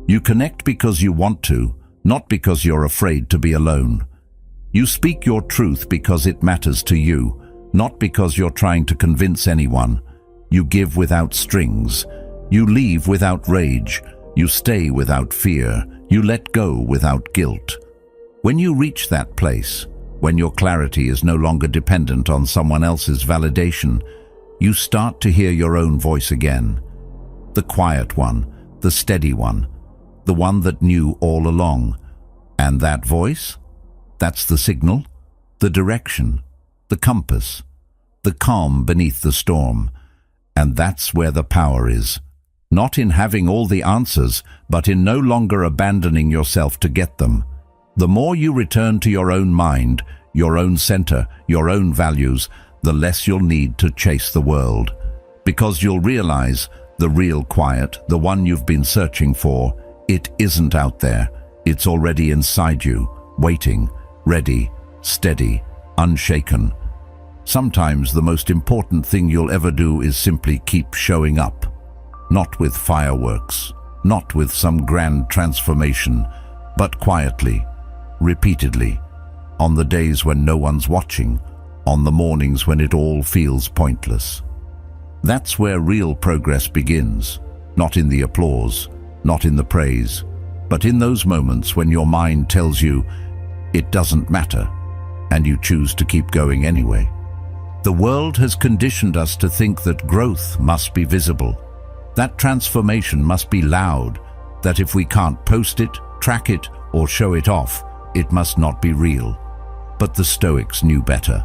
You connect because you want to, not because you're afraid to be alone. You speak your truth because it matters to you, not because you're trying to convince anyone. You give without strings. You leave without rage. You stay without fear. You let go without guilt. When you reach that place, when your clarity is no longer dependent on someone else's validation, you start to hear your own voice again. The quiet one, the steady one, the one that knew all along. And that voice? That's the signal, the direction, the compass, the calm beneath the storm. And that's where the power is. Not in having all the answers, but in no longer abandoning yourself to get them. The more you return to your own mind, your own center, your own values, the less you'll need to chase the world. Because you'll realize the real quiet, the one you've been searching for, it isn't out there. It's already inside you, waiting, ready, steady, unshaken. Sometimes the most important thing you'll ever do is simply keep showing up. not with fireworks, not with some grand transformation, but quietly, repeatedly, on the days when no one's watching, on the mornings when it all feels pointless. That's where real progress begins, not in the applause, not in the praise, but in those moments when your mind tells you it doesn't matter, and you choose to keep going anyway. The world has conditioned us to think that growth must be visible, that transformation must be loud, that if we can't post it, track it, or show it off, it must not be real. But the Stoics knew better.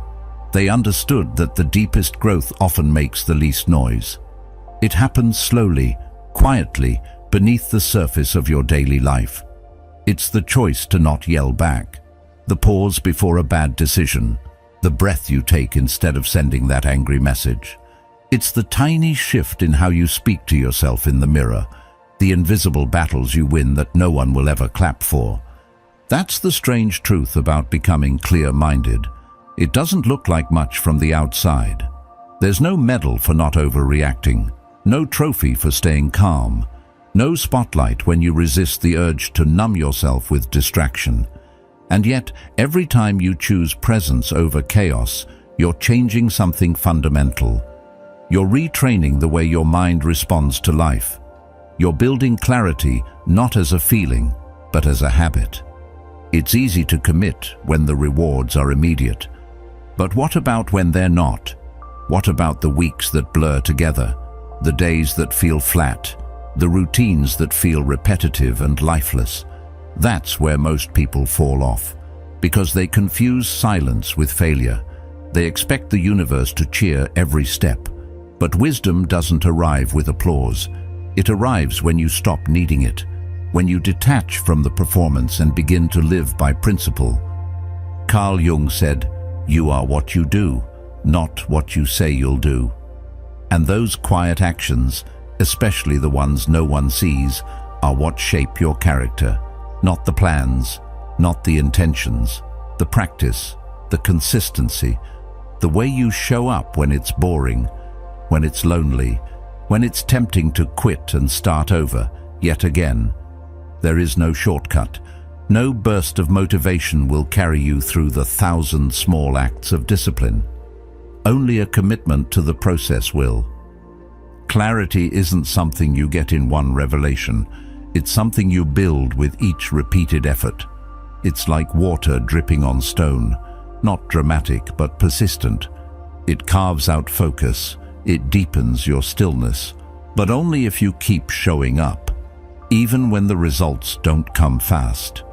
They understood that the deepest growth often makes the least noise. It happens slowly, quietly, beneath the surface of your daily life. It's the choice to not yell back, the pause before a bad decision, the breath you take instead of sending that angry message. It's the tiny shift in how you speak to yourself in the mirror, the invisible battles you win that no one will ever clap for. That's the strange truth about becoming clear-minded. It doesn't look like much from the outside. There's no medal for not overreacting, no trophy for staying calm, no spotlight when you resist the urge to numb yourself with distraction. And yet, every time you choose presence over chaos, you're changing something fundamental. You're retraining the way your mind responds to life. You're building clarity not as a feeling, but as a habit. It's easy to commit when the rewards are immediate. But what about when they're not? What about the weeks that blur together, the days that feel flat, the routines that feel repetitive and lifeless? That's where most people fall off, because they confuse silence with failure. They expect the universe to cheer every step. But wisdom doesn't arrive with applause. It arrives when you stop needing it, when you detach from the performance and begin to live by principle. Carl Jung said, "You are what you do, not what you say you'll do." And those quiet actions, especially the ones no one sees, are what shape your character. Not the plans, not the intentions, the practice, the consistency, the way you show up when it's boring, when it's lonely, when it's tempting to quit and start over, yet again. There is no shortcut. No burst of motivation will carry you through the 1,000 small acts of discipline. Only a commitment to the process will. Clarity isn't something you get in one revelation. It's something you build with each repeated effort. It's like water dripping on stone, not dramatic but persistent. It carves out focus. It deepens your stillness, but only if you keep showing up, even when the results don't come fast,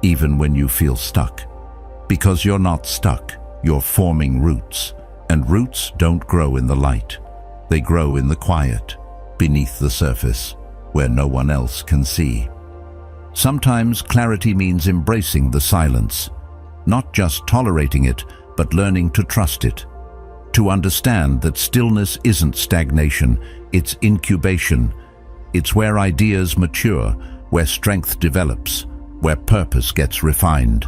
even when you feel stuck. Because you're not stuck, you're forming roots, and roots don't grow in the light. They grow in the quiet, beneath the surface, where no one else can see. Sometimes clarity means embracing the silence, not just tolerating it, but learning to trust it. To understand that stillness isn't stagnation, it's incubation. It's where ideas mature, where strength develops, where purpose gets refined.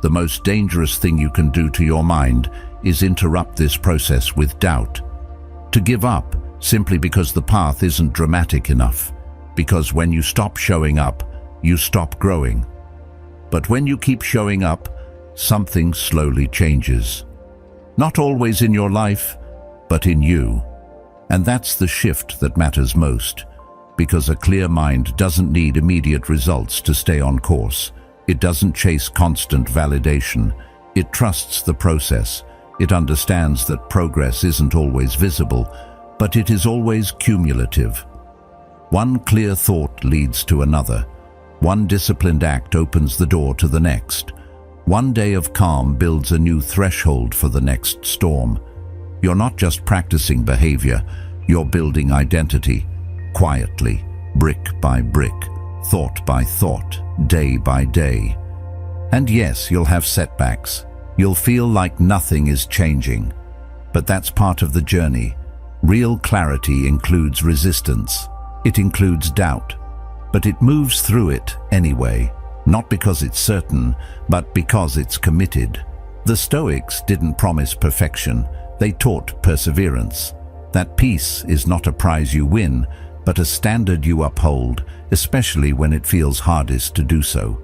The most dangerous thing you can do to your mind is interrupt this process with doubt. To give up simply because the path isn't dramatic enough, because when you stop showing up, you stop growing. But when you keep showing up, something slowly changes. Not always in your life, but in you. And that's the shift that matters most, because a clear mind doesn't need immediate results to stay on course. It doesn't chase constant validation. It trusts the process. It understands that progress isn't always visible, but it is always cumulative. One clear thought leads to another. One disciplined act opens the door to the next. One day of calm builds a new threshold for the next storm. You're not just practicing behavior, you're building identity, quietly, brick by brick, thought by thought, day by day. And yes, you'll have setbacks. You'll feel like nothing is changing. But that's part of the journey. Real clarity includes resistance. It includes doubt. But it moves through it anyway. Not because it's certain, but because it's committed. The Stoics didn't promise perfection. They taught perseverance. That peace is not a prize you win, but a standard you uphold, especially when it feels hardest to do so.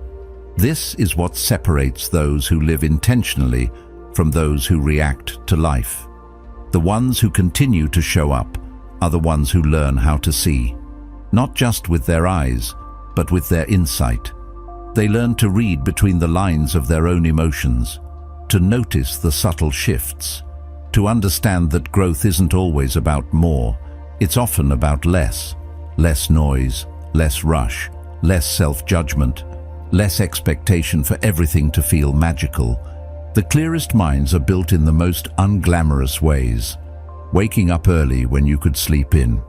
This is what separates those who live intentionally from those who react to life. The ones who continue to show up are the ones who learn how to see, not just with their eyes, but with their insight. They learn to read between the lines of their own emotions, to notice the subtle shifts, to understand that growth isn't always about more, it's often about less. Less noise, less rush, less self-judgment, less expectation for everything to feel magical. The clearest minds are built in the most unglamorous ways. Waking up early when you could sleep in,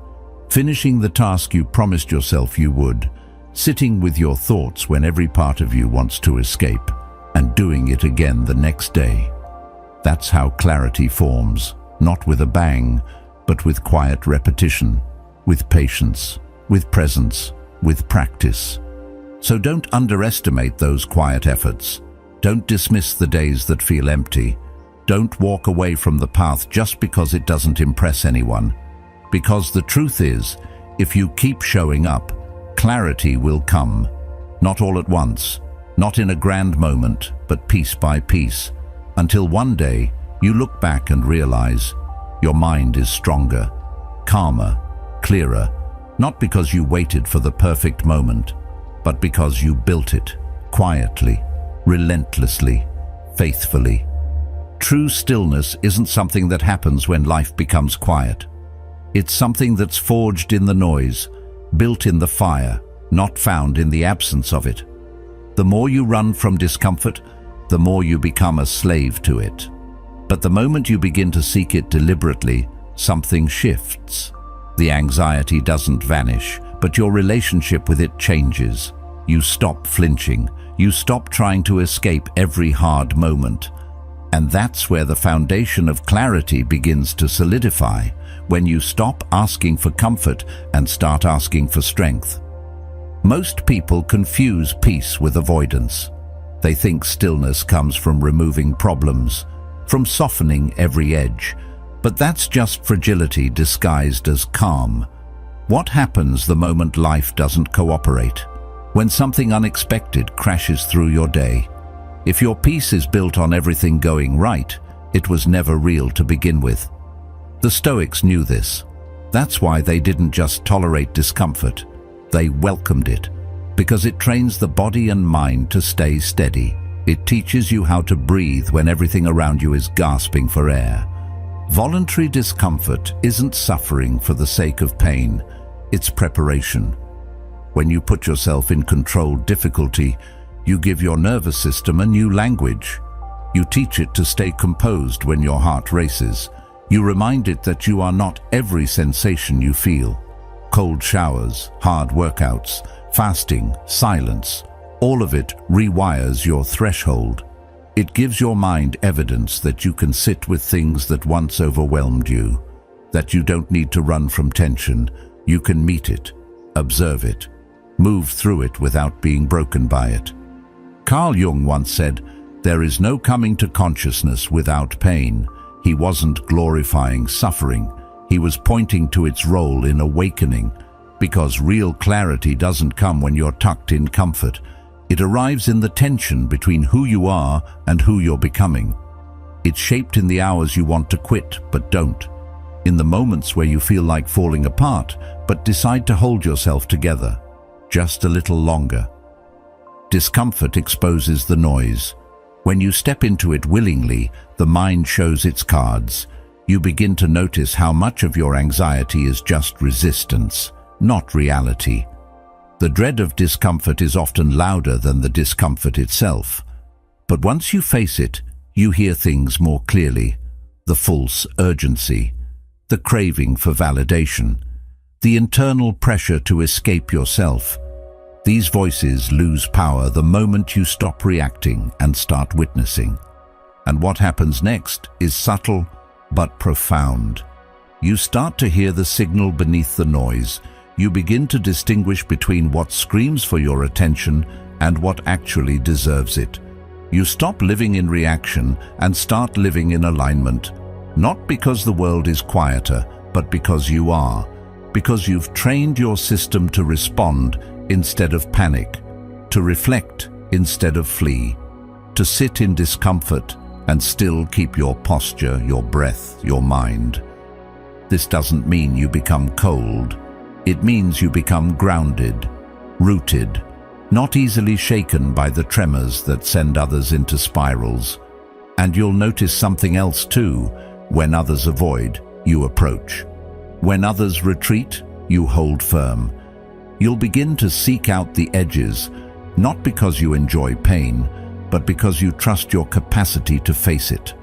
finishing the task you promised yourself you would, sitting with your thoughts when every part of you wants to escape, and doing it again the next day. That's how clarity forms, not with a bang, but with quiet repetition, with patience, with presence, with practice. So don't underestimate those quiet efforts. Don't dismiss the days that feel empty. Don't walk away from the path just because it doesn't impress anyone. Because the truth is, if you keep showing up, clarity will come. Not all at once, not in a grand moment, but piece by piece, until one day you look back and realize your mind is stronger, calmer, clearer, not because you waited for the perfect moment, but because you built it quietly, relentlessly, faithfully. True stillness isn't something that happens when life becomes quiet. It's something that's forged in the noise, built in the fire, not found in the absence of it. The more you run from discomfort, the more you become a slave to it. But the moment you begin to seek it deliberately, something shifts. The anxiety doesn't vanish, but your relationship with it changes. You stop flinching. You stop trying to escape every hard moment. And that's where the foundation of clarity begins to solidify, when you stop asking for comfort and start asking for strength. Most people confuse peace with avoidance. They think stillness comes from removing problems, from softening every edge, but that's just fragility disguised as calm. What happens the moment life doesn't cooperate? When something unexpected crashes through your day? If your peace is built on everything going right, it was never real to begin with. The Stoics knew this. That's why they didn't just tolerate discomfort. They welcomed it, because it trains the body and mind to stay steady. It teaches you how to breathe when everything around you is gasping for air. Voluntary discomfort isn't suffering for the sake of pain, it's preparation. When you put yourself in controlled difficulty, you give your nervous system a new language. You teach it to stay composed when your heart races. You remind it that you are not every sensation you feel. Cold showers, hard workouts, fasting, silence, all of it rewires your threshold. It gives your mind evidence that you can sit with things that once overwhelmed you, that you don't need to run from tension. You can meet it, observe it, move through it without being broken by it. Carl Jung once said, "There is no coming to consciousness without pain." He wasn't glorifying suffering. He was pointing to its role in awakening, because real clarity doesn't come when you're tucked in comfort. It arrives in the tension between who you are and who you're becoming. It's shaped in the hours you want to quit but don't, in the moments where you feel like falling apart but decide to hold yourself together just a little longer. Discomfort exposes the noise. When you step into it willingly, the mind shows its cards. You begin to notice how much of your anxiety is just resistance, not reality. The dread of discomfort is often louder than the discomfort itself. But once you face it, you hear things more clearly. The false urgency, the craving for validation, the internal pressure to escape yourself. These voices lose power the moment you stop reacting and start witnessing. And what happens next is subtle but profound. You start to hear the signal beneath the noise. You begin to distinguish between what screams for your attention and what actually deserves it. You stop living in reaction and start living in alignment, not because the world is quieter, but because you are. Because you've trained your system to respond instead of panic, to reflect instead of flee, to sit in discomfort and still keep your posture, your breath, your mind. This doesn't mean you become cold. It means you become grounded, rooted, not easily shaken by the tremors that send others into spirals. And you'll notice something else too. When others avoid, you approach. When others retreat, you hold firm. You'll begin to seek out the edges, not because you enjoy pain, but because you trust your capacity to face it.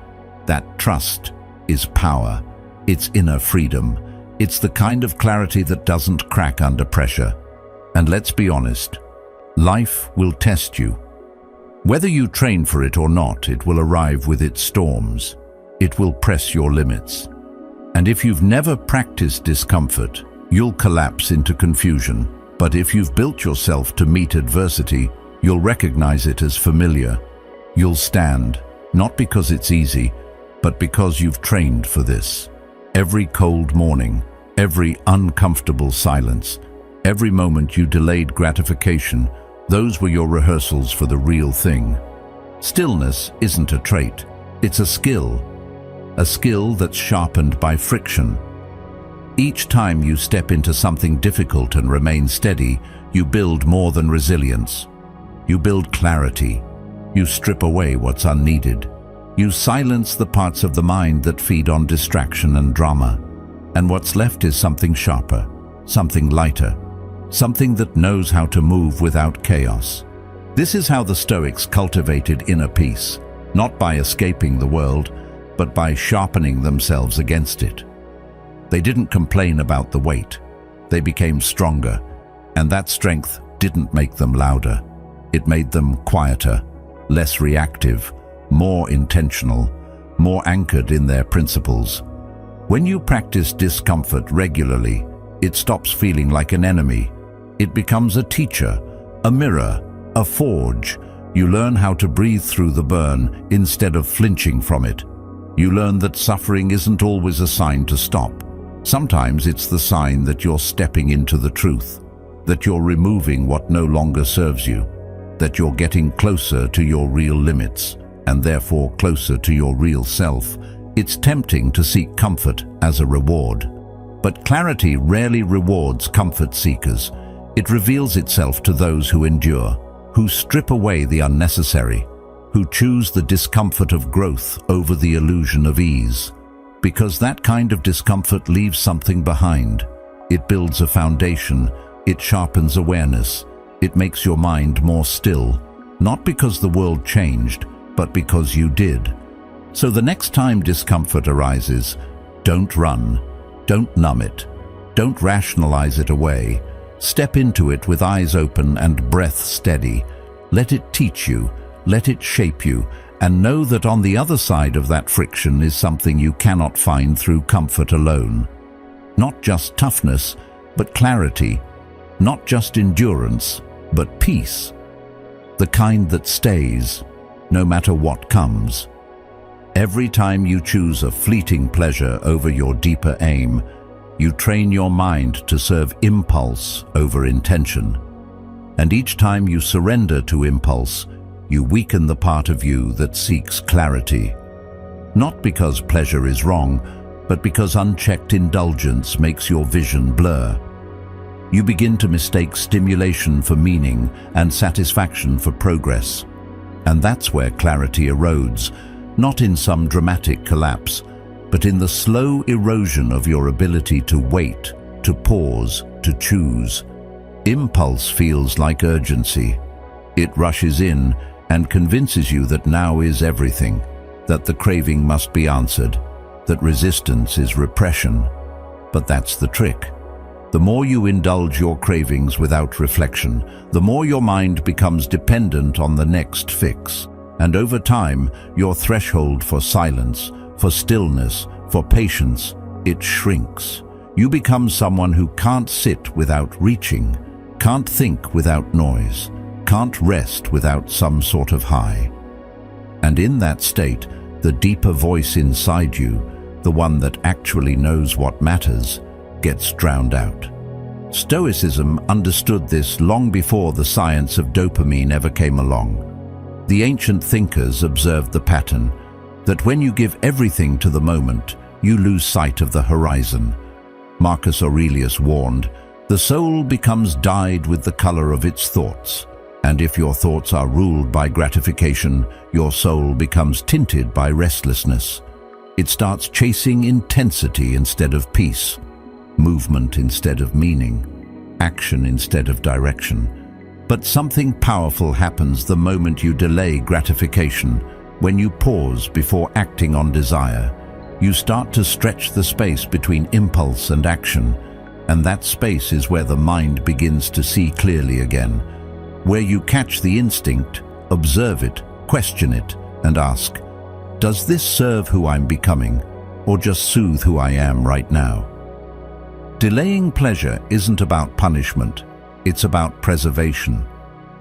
That trust is power. It's inner freedom. It's the kind of clarity that doesn't crack under pressure. And let's be honest, life will test you. Whether you train for it or not, it will arrive with its storms. It will press your limits. And if you've never practiced discomfort, you'll collapse into confusion. But if you've built yourself to meet adversity, you'll recognize it as familiar. You'll stand, not because it's easy, but because you've trained for this. Every cold morning, every uncomfortable silence, every moment you delayed gratification, those were your rehearsals for the real thing. Stillness isn't a trait, it's a skill that's sharpened by friction. Each time you step into something difficult and remain steady, you build more than resilience. You build clarity. You strip away what's unneeded. You silence the parts of the mind that feed on distraction and drama. And what's left is something sharper, something lighter, something that knows how to move without chaos. This is how the Stoics cultivated inner peace, not by escaping the world, but by sharpening themselves against it. They didn't complain about the weight. They became stronger, and that strength didn't make them louder. It made them quieter, less reactive, more intentional, more anchored in their principles. When you practice discomfort regularly, it stops feeling like an enemy. It becomes a teacher, a mirror, a forge. You learn how to breathe through the burn instead of flinching from it. You learn that suffering isn't always a sign to stop. Sometimes it's the sign that you're stepping into the truth, that you're removing what no longer serves you, that you're getting closer to your real limits, and therefore closer to your real self. It's tempting to seek comfort as a reward. But clarity rarely rewards comfort seekers. It reveals itself to those who endure, who strip away the unnecessary, who choose the discomfort of growth over the illusion of ease. Because that kind of discomfort leaves something behind. It builds a foundation, it sharpens awareness, it makes your mind more still, not because the world changed, but because you did. So the next time discomfort arises, don't run, don't numb it, don't rationalize it away. Step into it with eyes open and breath steady. Let it teach you, let it shape you, and know that on the other side of that friction is something you cannot find through comfort alone. Not just toughness, but clarity. Not just endurance, but peace. The kind that stays, no matter what comes. Every time you choose a fleeting pleasure over your deeper aim, you train your mind to serve impulse over intention. And each time you surrender to impulse, you weaken the part of you that seeks clarity. Not because pleasure is wrong, but because unchecked indulgence makes your vision blur. You begin to mistake stimulation for meaning and satisfaction for progress. And that's where clarity erodes, not in some dramatic collapse, but in the slow erosion of your ability to wait, to pause, to choose. Impulse feels like urgency. It rushes in and convinces you that now is everything, that the craving must be answered, that resistance is repression. But that's the trick. The more you indulge your cravings without reflection, the more your mind becomes dependent on the next fix. And over time, your threshold for silence, for stillness, for patience, it shrinks. You become someone who can't sit without reaching, can't think without noise, can't rest without some sort of high. And in that state, the deeper voice inside you, the one that actually knows what matters, gets drowned out. Stoicism understood this long before the science of dopamine ever came along. The ancient thinkers observed the pattern that when you give everything to the moment, you lose sight of the horizon. Marcus Aurelius warned, "The soul becomes dyed with the color of its thoughts, and if your thoughts are ruled by gratification, your soul becomes tinted by restlessness. It starts chasing intensity instead of peace, movement instead of meaning, action instead of direction." But something powerful happens the moment you delay gratification. When you pause before acting on desire, you start to stretch the space between impulse and action, and that space is where the mind begins to see clearly again, where you catch the instinct, observe it, question it, and ask, does this serve who I'm becoming, or just soothe who I am right now? Delaying pleasure isn't about punishment, it's about preservation.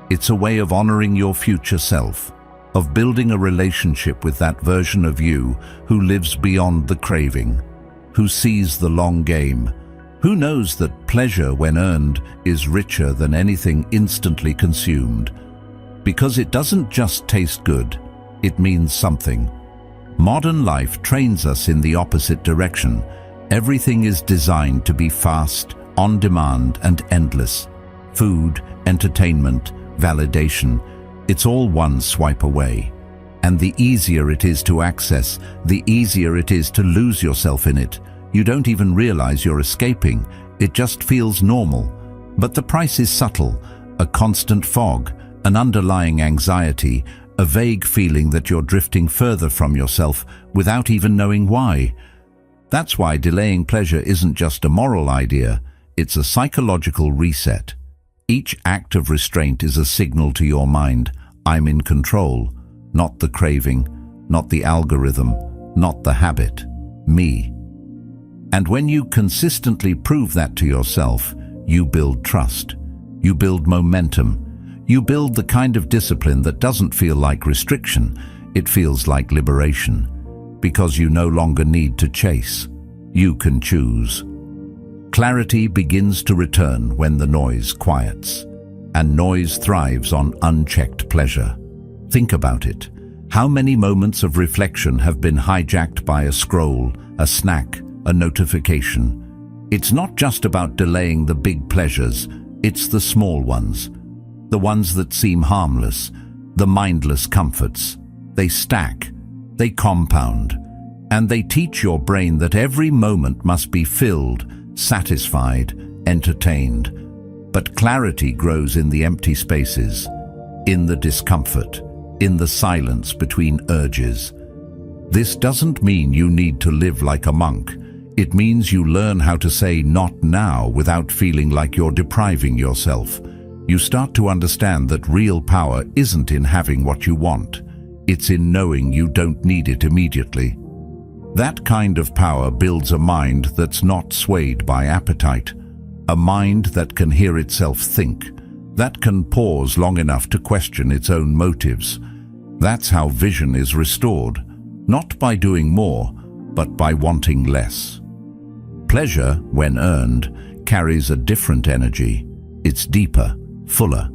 It's a way of honoring your future self, of building a relationship with that version of you who lives beyond the craving, who sees the long game, who knows that pleasure, when earned, is richer than anything instantly consumed. Because it doesn't just taste good, it means something. Modern life trains us in the opposite direction. Everything is designed to be fast, on demand, and endless. Food, entertainment, validation, it's all one swipe away. And the easier it is to access, the easier it is to lose yourself in it. You don't even realize you're escaping. It just feels normal. But the price is subtle, a constant fog, an underlying anxiety, a vague feeling that you're drifting further from yourself without even knowing why. That's why delaying pleasure isn't just a moral idea, it's a psychological reset. Each act of restraint is a signal to your mind, I'm in control, not the craving, not the algorithm, not the habit, me. And when you consistently prove that to yourself, you build trust, you build momentum, you build the kind of discipline that doesn't feel like restriction, it feels like liberation. Because you no longer need to chase, you can choose. Clarity begins to return when the noise quiets, and noise thrives on unchecked pleasure. Think about it. How many moments of reflection have been hijacked by a scroll, a snack, a notification? It's not just about delaying the big pleasures, it's the small ones. The ones that seem harmless, the mindless comforts. They stack, they compound, and they teach your brain that every moment must be filled, satisfied, entertained. But clarity grows in the empty spaces, in the discomfort, in the silence between urges. This doesn't mean you need to live like a monk. It means you learn how to say not now without feeling like you're depriving yourself. You start to understand that real power isn't in having what you want. It's in knowing you don't need it immediately. That kind of power builds a mind that's not swayed by appetite, a mind that can hear itself think, that can pause long enough to question its own motives. That's how vision is restored, not by doing more, but by wanting less. Pleasure, when earned, carries a different energy. It's deeper, fuller.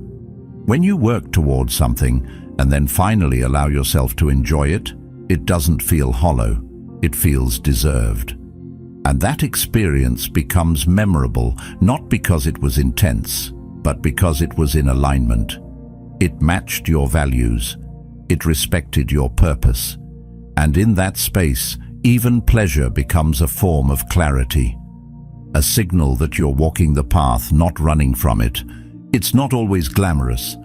When you work towards something and then finally allow yourself to enjoy it, it doesn't feel hollow. It feels deserved. And that experience becomes memorable, not because it was intense, but because it was in alignment. It matched your values. It respected your purpose. And in that space, even pleasure becomes a form of clarity. A signal that you're walking the path, not running from it. It's not always glamorous.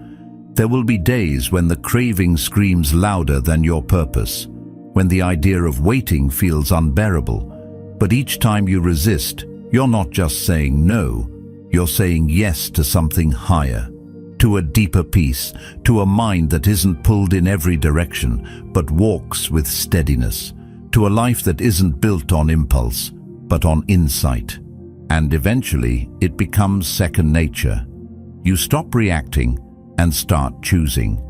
There will be days when the craving screams louder than your purpose, when the idea of waiting feels unbearable. But each time you resist, you're not just saying no, you're saying yes to something higher, to a deeper peace, to a mind that isn't pulled in every direction, but walks with steadiness, to a life that isn't built on impulse, but on insight. And eventually, it becomes second nature. You stop reacting and start choosing.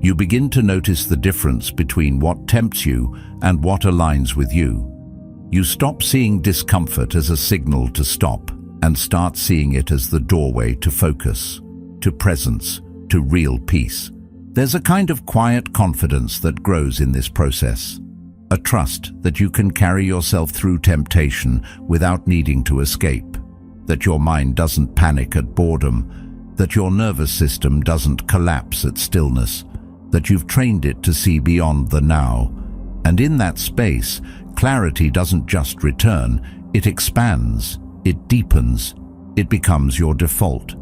You begin to notice the difference between what tempts you and what aligns with you. You stop seeing discomfort as a signal to stop and start seeing it as the doorway to focus, to presence, to real peace. There's a kind of quiet confidence that grows in this process. A trust that you can carry yourself through temptation without needing to escape, that your mind doesn't panic at boredom, that your nervous system doesn't collapse at stillness, that you've trained it to see beyond the now. And in that space, clarity doesn't just return, it expands, it deepens, it becomes your default.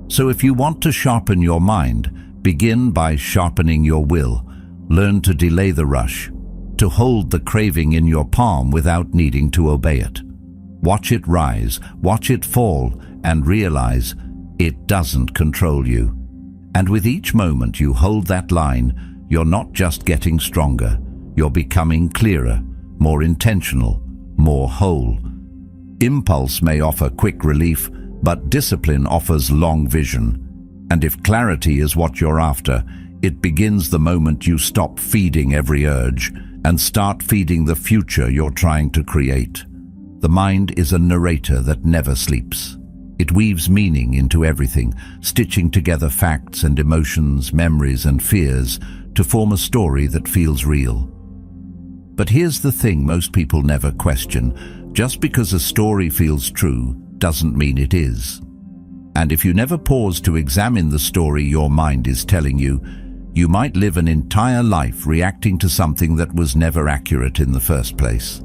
So if you want to sharpen your mind, begin by sharpening your will. Learn to delay the rush, to hold the craving in your palm without needing to obey it. Watch it rise, watch it fall, and realize it doesn't control you. And with each moment you hold that line, you're not just getting stronger, you're becoming clearer, more intentional, more whole. Impulse may offer quick relief, but discipline offers long vision. And if clarity is what you're after, it begins the moment you stop feeding every urge and start feeding the future you're trying to create. The mind is a narrator that never sleeps. It weaves meaning into everything, stitching together facts and emotions, memories and fears to form a story that feels real. But here's the thing most people never question. Just because a story feels true doesn't mean it is. And if you never pause to examine the story your mind is telling you, you might live an entire life reacting to something that was never accurate in the first place.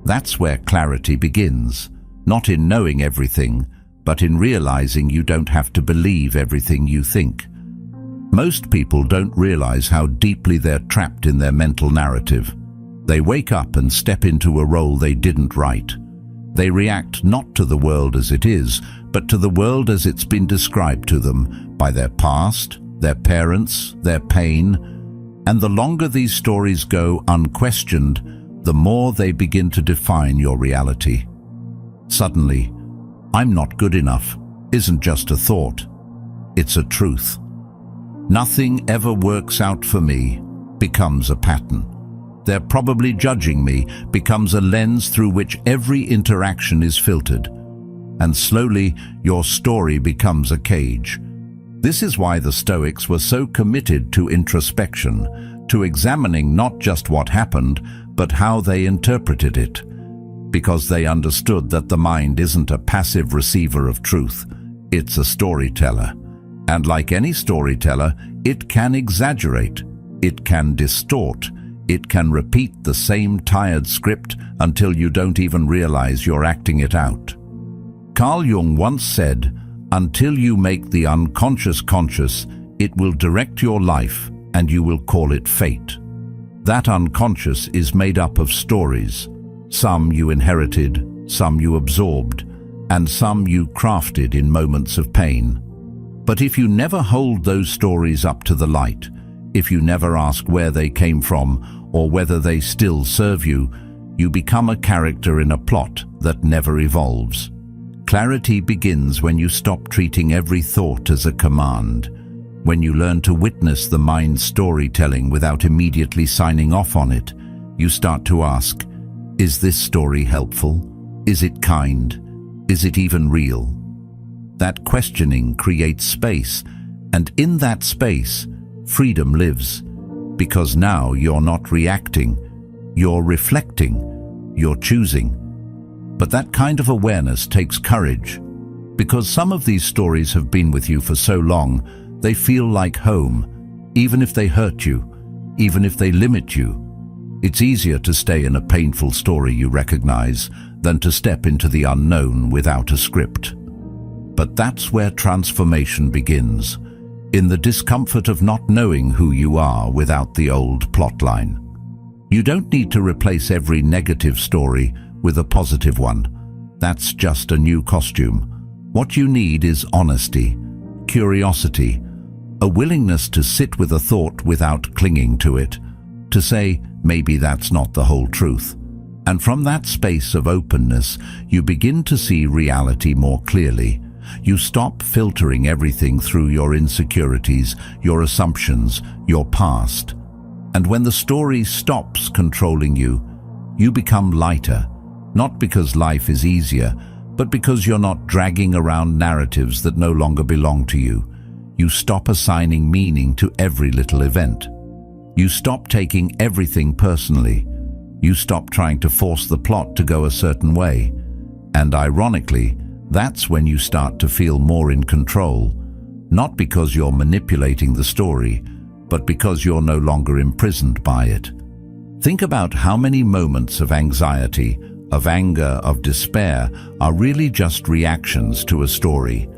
That's where clarity begins, not in knowing everything, but in realizing you don't have to believe everything you think. Most people don't realize how deeply they're trapped in their mental narrative. They wake up and step into a role they didn't write. They react not to the world as it is, but to the world as it's been described to them by their past, their parents, their pain. And the longer these stories go unquestioned, the more they begin to define your reality. Suddenly, "I'm not good enough" isn't just a thought, it's a truth. "Nothing ever works out for me" becomes a pattern. "They're probably judging me" becomes a lens through which every interaction is filtered. And slowly, your story becomes a cage. This is why the Stoics were so committed to introspection, to examining not just what happened, but how they interpreted it. Because they understood that the mind isn't a passive receiver of truth, it's a storyteller. And like any storyteller, it can exaggerate, it can distort, it can repeat the same tired script until you don't even realize you're acting it out. Carl Jung once said, "Until you make the unconscious conscious, it will direct your life and you will call it fate." That unconscious is made up of stories. Some you inherited, some you absorbed, and some you crafted in moments of pain. But if you never hold those stories up to the light, if you never ask where they came from or whether they still serve you, you become a character in a plot that never evolves. Clarity begins when you stop treating every thought as a command, when you learn to witness the mind's storytelling without immediately signing off on it. You start to ask, is this story helpful? Is it kind? Is it even real? That questioning creates space, and in that space, freedom lives. Because now you're not reacting, you're reflecting, you're choosing. But that kind of awareness takes courage, because some of these stories have been with you for so long, they feel like home, even if they hurt you, even if they limit you. It's easier to stay in a painful story you recognize than to step into the unknown without a script. But that's where transformation begins, in the discomfort of not knowing who you are without the old plotline. You don't need to replace every negative story with a positive one. That's just a new costume. What you need is honesty, curiosity, a willingness to sit with a thought without clinging to it, to say, maybe that's not the whole truth. And from that space of openness, you begin to see reality more clearly. You stop filtering everything through your insecurities, your assumptions, your past. And when the story stops controlling you, you become lighter. Not because life is easier, but because you're not dragging around narratives that no longer belong to you. You stop assigning meaning to every little event. You stop taking everything personally. You stop trying to force the plot to go a certain way. And ironically, that's when you start to feel more in control. Not because you're manipulating the story, but because you're no longer imprisoned by it. Think about how many moments of anxiety, of anger, of despair are really just reactions to a story.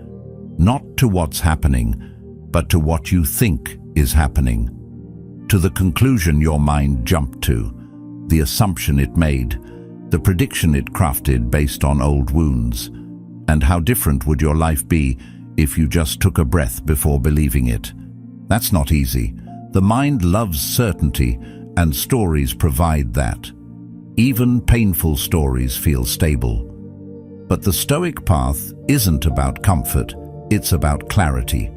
Not to what's happening, but to what you think is happening. To the conclusion your mind jumped to, the assumption it made, the prediction it crafted based on old wounds. And how different would your life be if you just took a breath before believing it? That's not easy. The mind loves certainty, and stories provide that. Even painful stories feel stable. But the Stoic path isn't about comfort, it's about clarity.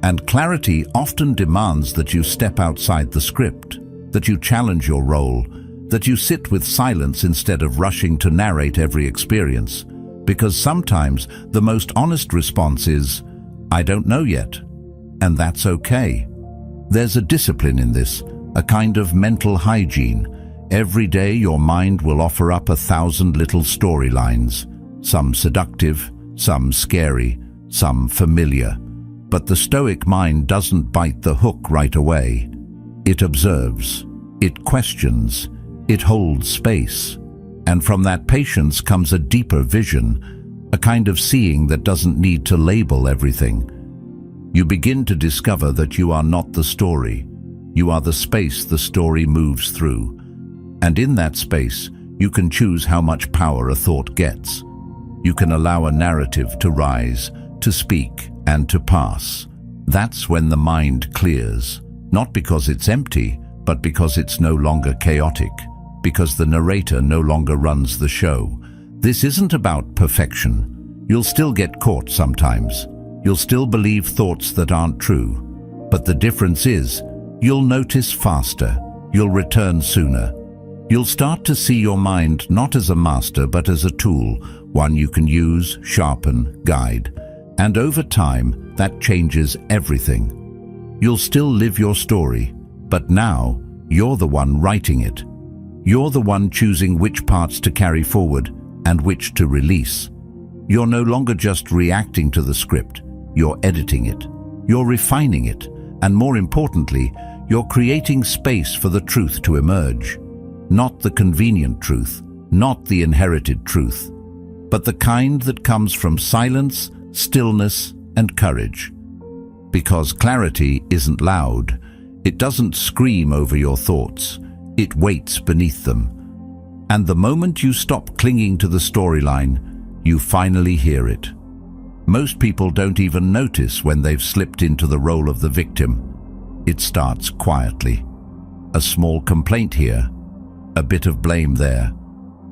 And clarity often demands that you step outside the script, that you challenge your role, that you sit with silence instead of rushing to narrate every experience. Because sometimes the most honest response is, "I don't know yet." And that's okay. There's a discipline in this, a kind of mental hygiene. Every day your mind will offer up 1,000 little storylines, some seductive, some scary, some familiar. But the Stoic mind doesn't bite the hook right away. It observes, it questions, it holds space. And from that patience comes a deeper vision, a kind of seeing that doesn't need to label everything. You begin to discover that you are not the story. You are the space the story moves through. And in that space, you can choose how much power a thought gets. You can allow a narrative to rise, to speak, and to pass. That's when the mind clears, not because it's empty, but because it's no longer chaotic, because the narrator no longer runs the show. This isn't about perfection. You'll still get caught sometimes. You'll still believe thoughts that aren't true. But the difference is, you'll notice faster. You'll return sooner. You'll start to see your mind not as a master, but as a tool, one you can use, sharpen, guide. And over time, that changes everything. You'll still live your story, but now you're the one writing it. You're the one choosing which parts to carry forward and which to release. You're no longer just reacting to the script, you're editing it, you're refining it, and more importantly, you're creating space for the truth to emerge. Not the convenient truth, not the inherited truth, but the kind that comes from silence, stillness, and courage. Because clarity isn't loud, it doesn't scream over your thoughts, it waits beneath them. And the moment you stop clinging to the storyline, you finally hear it. Most people don't even notice when they've slipped into the role of the victim. It starts quietly. A small complaint here, a bit of blame there,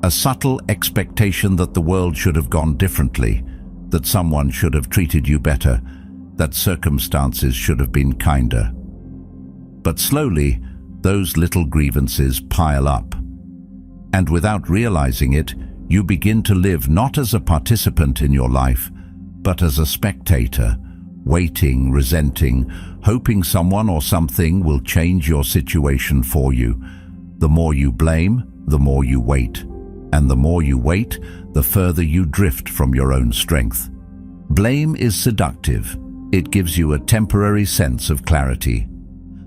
a subtle expectation that the world should have gone differently, that someone should have treated you better, that circumstances should have been kinder. But slowly, those little grievances pile up. And without realizing it, you begin to live not as a participant in your life, but as a spectator, waiting, resenting, hoping someone or something will change your situation for you. The more you blame, the more you wait. And the more you wait, the further you drift from your own strength. Blame is seductive. It gives you a temporary sense of clarity.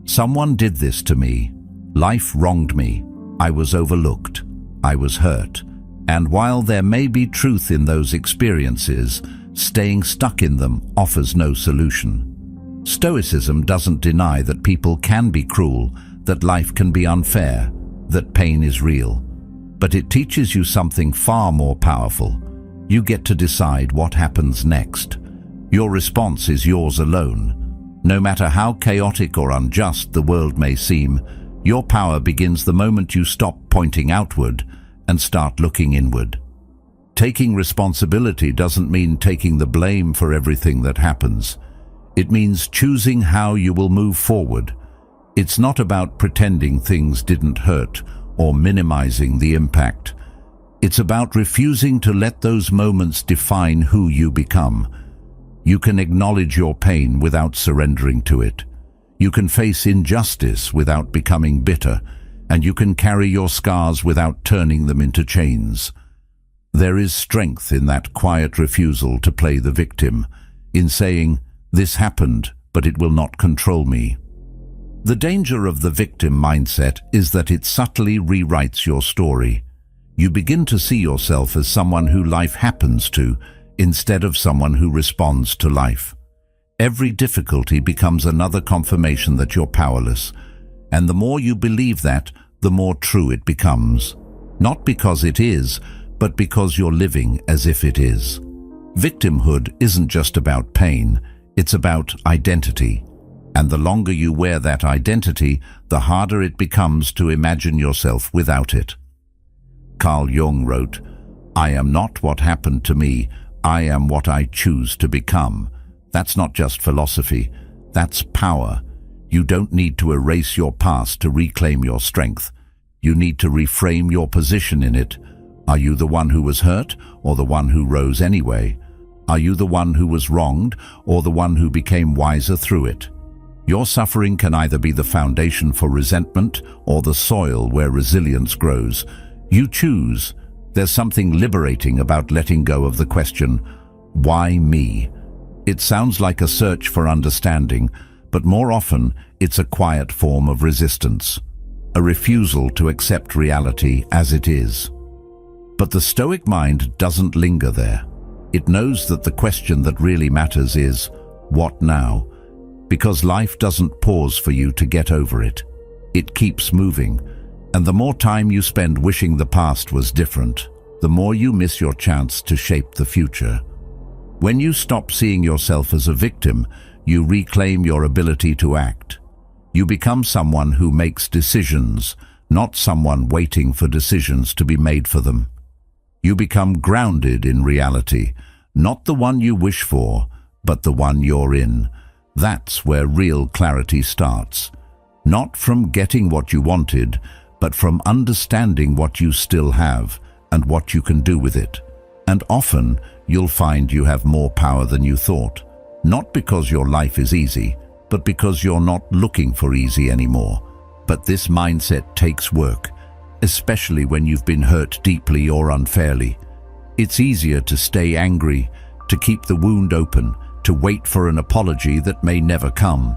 Someone did this to me. Life wronged me. I was overlooked. I was hurt. And while there may be truth in those experiences, staying stuck in them offers no solution. Stoicism doesn't deny that people can be cruel, that life can be unfair, that pain is real. But it teaches you something far more powerful. You get to decide what happens next. Your response is yours alone. No matter how chaotic or unjust the world may seem, your power begins the moment you stop pointing outward and start looking inward. Taking responsibility doesn't mean taking the blame for everything that happens. It means choosing how you will move forward. It's not about pretending things didn't hurt or minimizing the impact. It's about refusing to let those moments define who you become. You can acknowledge your pain without surrendering to it. You can face injustice without becoming bitter, and you can carry your scars without turning them into chains. There is strength in that quiet refusal to play the victim, in saying, "This happened, but it will not control me." The danger of the victim mindset is that it subtly rewrites your story. You begin to see yourself as someone who life happens to, instead of someone who responds to life. Every difficulty becomes another confirmation that you're powerless, and the more you believe that, the more true it becomes. Not because it is, but because you're living as if it is. Victimhood isn't just about pain, it's about identity. And the longer you wear that identity, the harder it becomes to imagine yourself without it. Carl Jung wrote, "I am not what happened to me, I am what I choose to become." That's not just philosophy, that's power. You don't need to erase your past to reclaim your strength. You need to reframe your position in it. Are you the one who was hurt, or the one who rose anyway? Are you the one who was wronged, or the one who became wiser through it? Your suffering can either be the foundation for resentment or the soil where resilience grows. You choose. There's something liberating about letting go of the question, "Why me?" It sounds like a search for understanding, but more often it's a quiet form of resistance, a refusal to accept reality as it is. But the Stoic mind doesn't linger there. It knows that the question that really matters is, "What now?" Because life doesn't pause for you to get over it. It keeps moving, and the more time you spend wishing the past was different, the more you miss your chance to shape the future. When you stop seeing yourself as a victim, you reclaim your ability to act. You become someone who makes decisions, not someone waiting for decisions to be made for them. You become grounded in reality, not the one you wish for, but the one you're in. That's where real clarity starts. Not from getting what you wanted, but from understanding what you still have and what you can do with it. And often, you'll find you have more power than you thought. Not because your life is easy, but because you're not looking for easy anymore. But this mindset takes work, especially when you've been hurt deeply or unfairly. It's easier to stay angry, to keep the wound open, to wait for an apology that may never come.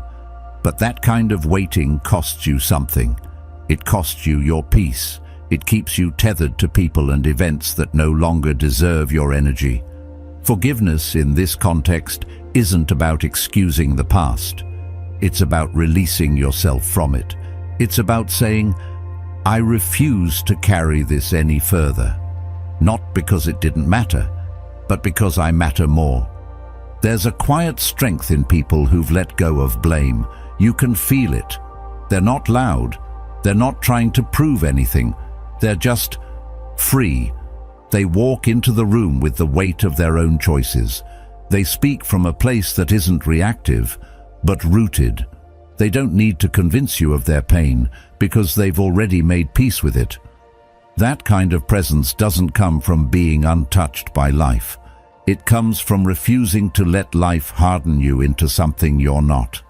But that kind of waiting costs you something. It costs you your peace. It keeps you tethered to people and events that no longer deserve your energy. Forgiveness in this context isn't about excusing the past. It's about releasing yourself from it. It's about saying, "I refuse to carry this any further." Not because it didn't matter, but because I matter more. There's a quiet strength in people who've let go of blame. You can feel it. They're not loud. They're not trying to prove anything. They're just free. They walk into the room with the weight of their own choices. They speak from a place that isn't reactive, but rooted. They don't need to convince you of their pain because they've already made peace with it. That kind of presence doesn't come from being untouched by life. It comes from refusing to let life harden you into something you're not.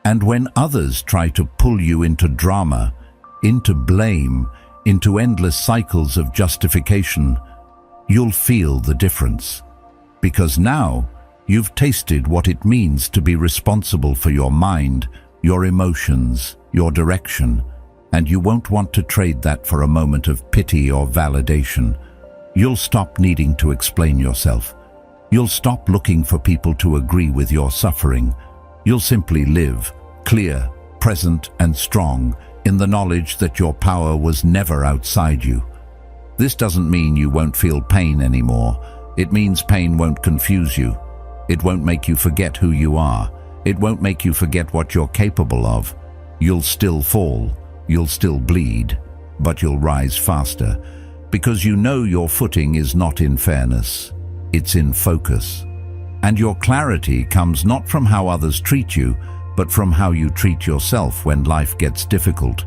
And when others try to pull you into drama, into blame, into endless cycles of justification, you'll feel the difference. Because now, you've tasted what it means to be responsible for your mind, your emotions, your direction, and you won't want to trade that for a moment of pity or validation. You'll stop needing to explain yourself. You'll stop looking for people to agree with your suffering. You'll simply live, clear, present, and strong, in the knowledge that your power was never outside you. This doesn't mean you won't feel pain anymore. It means pain won't confuse you. It won't make you forget who you are. It won't make you forget what you're capable of. You'll still fall, you'll still bleed, but you'll rise faster, because you know your footing is not in fairness, it's in focus. And your clarity comes not from how others treat you, but from how you treat yourself when life gets difficult.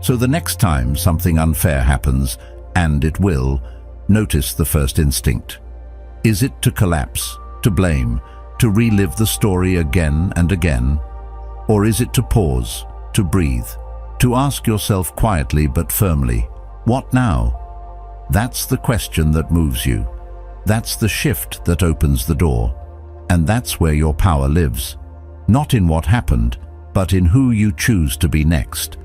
So the next time something unfair happens, and it will, Notice the first instinct. Is it to collapse, to blame, to relive the story again and again? Or is it to pause, to breathe, to ask yourself quietly but firmly, what now? That's the question that moves you. That's the shift that opens the door. And that's where your power lives. Not in what happened, but in who you choose to be next.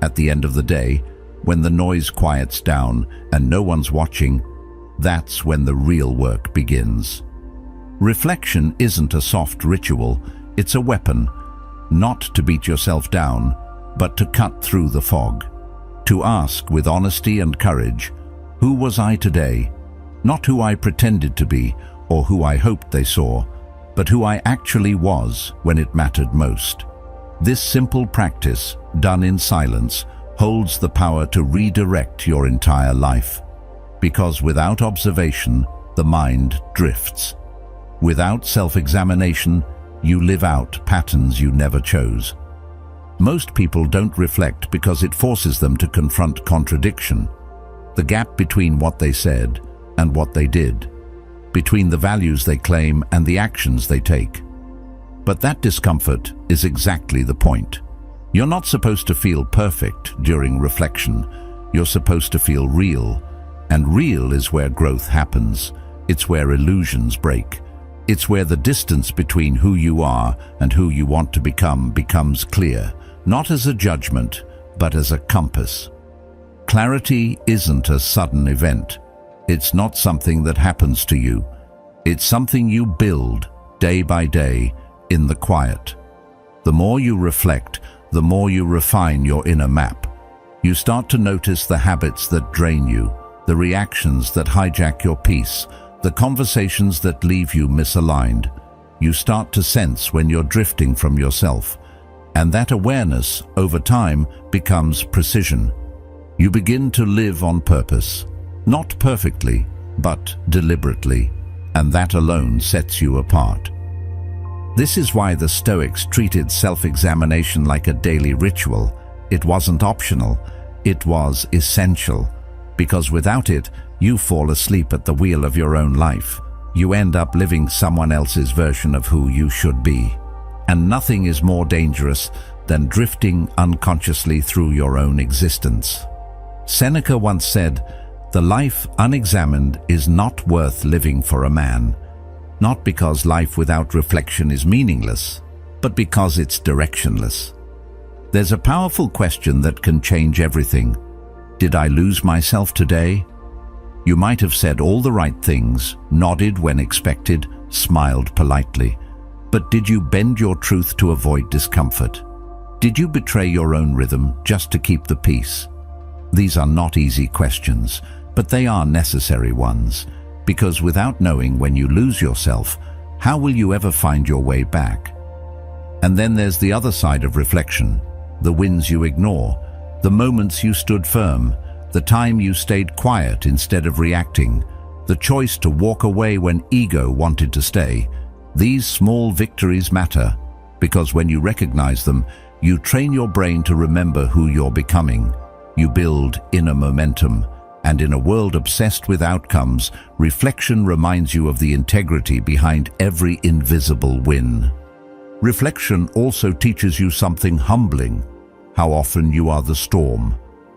At the end of the day, when the noise quiets down and no one's watching, that's when the real work begins. Reflection isn't a soft ritual, it's a weapon, not to beat yourself down, but to cut through the fog. To ask with honesty and courage, who was I today? Not who I pretended to be or who I hoped they saw, but who I actually was when it mattered most. This simple practice, done in silence, holds the power to redirect your entire life. Because without observation, the mind drifts. Without self-examination, you live out patterns you never chose. Most people don't reflect because it forces them to confront contradiction, the gap between what they said and what they did, between the values they claim and the actions they take. But that discomfort is exactly the point. You're not supposed to feel perfect during reflection. You're supposed to feel real. And real is where growth happens. It's where illusions break. It's where the distance between who you are and who you want to become becomes clear, not as a judgment, but as a compass. Clarity isn't a sudden event. It's not something that happens to you. It's something you build day by day in the quiet. The more you reflect, the more you refine your inner map. You start to notice the habits that drain you, the reactions that hijack your peace, the conversations that leave you misaligned. You start to sense when you're drifting from yourself, and that awareness, over time, becomes precision. You begin to live on purpose, not perfectly, but deliberately, and that alone sets you apart. This is why the Stoics treated self-examination like a daily ritual. It wasn't optional, it was essential. Because without it, you fall asleep at the wheel of your own life. You end up living someone else's version of who you should be. And nothing is more dangerous than drifting unconsciously through your own existence. Seneca once said, "The life unexamined is not worth living for a man." Not because life without reflection is meaningless, but because it's directionless. There's a powerful question that can change everything. Did I lose myself today? You might have said all the right things, nodded when expected, smiled politely. But did you bend your truth to avoid discomfort? Did you betray your own rhythm just to keep the peace? These are not easy questions, but they are necessary ones. Because without knowing when you lose yourself, how will you ever find your way back? And then there's the other side of reflection, the wins you ignore, the moments you stood firm, the time you stayed quiet instead of reacting, the choice to walk away when ego wanted to stay. These small victories matter, because when you recognize them, you train your brain to remember who you're becoming. You build inner momentum. And in a world obsessed with outcomes, reflection reminds you of the integrity behind every invisible win. Reflection also teaches you something humbling, how often you are the storm,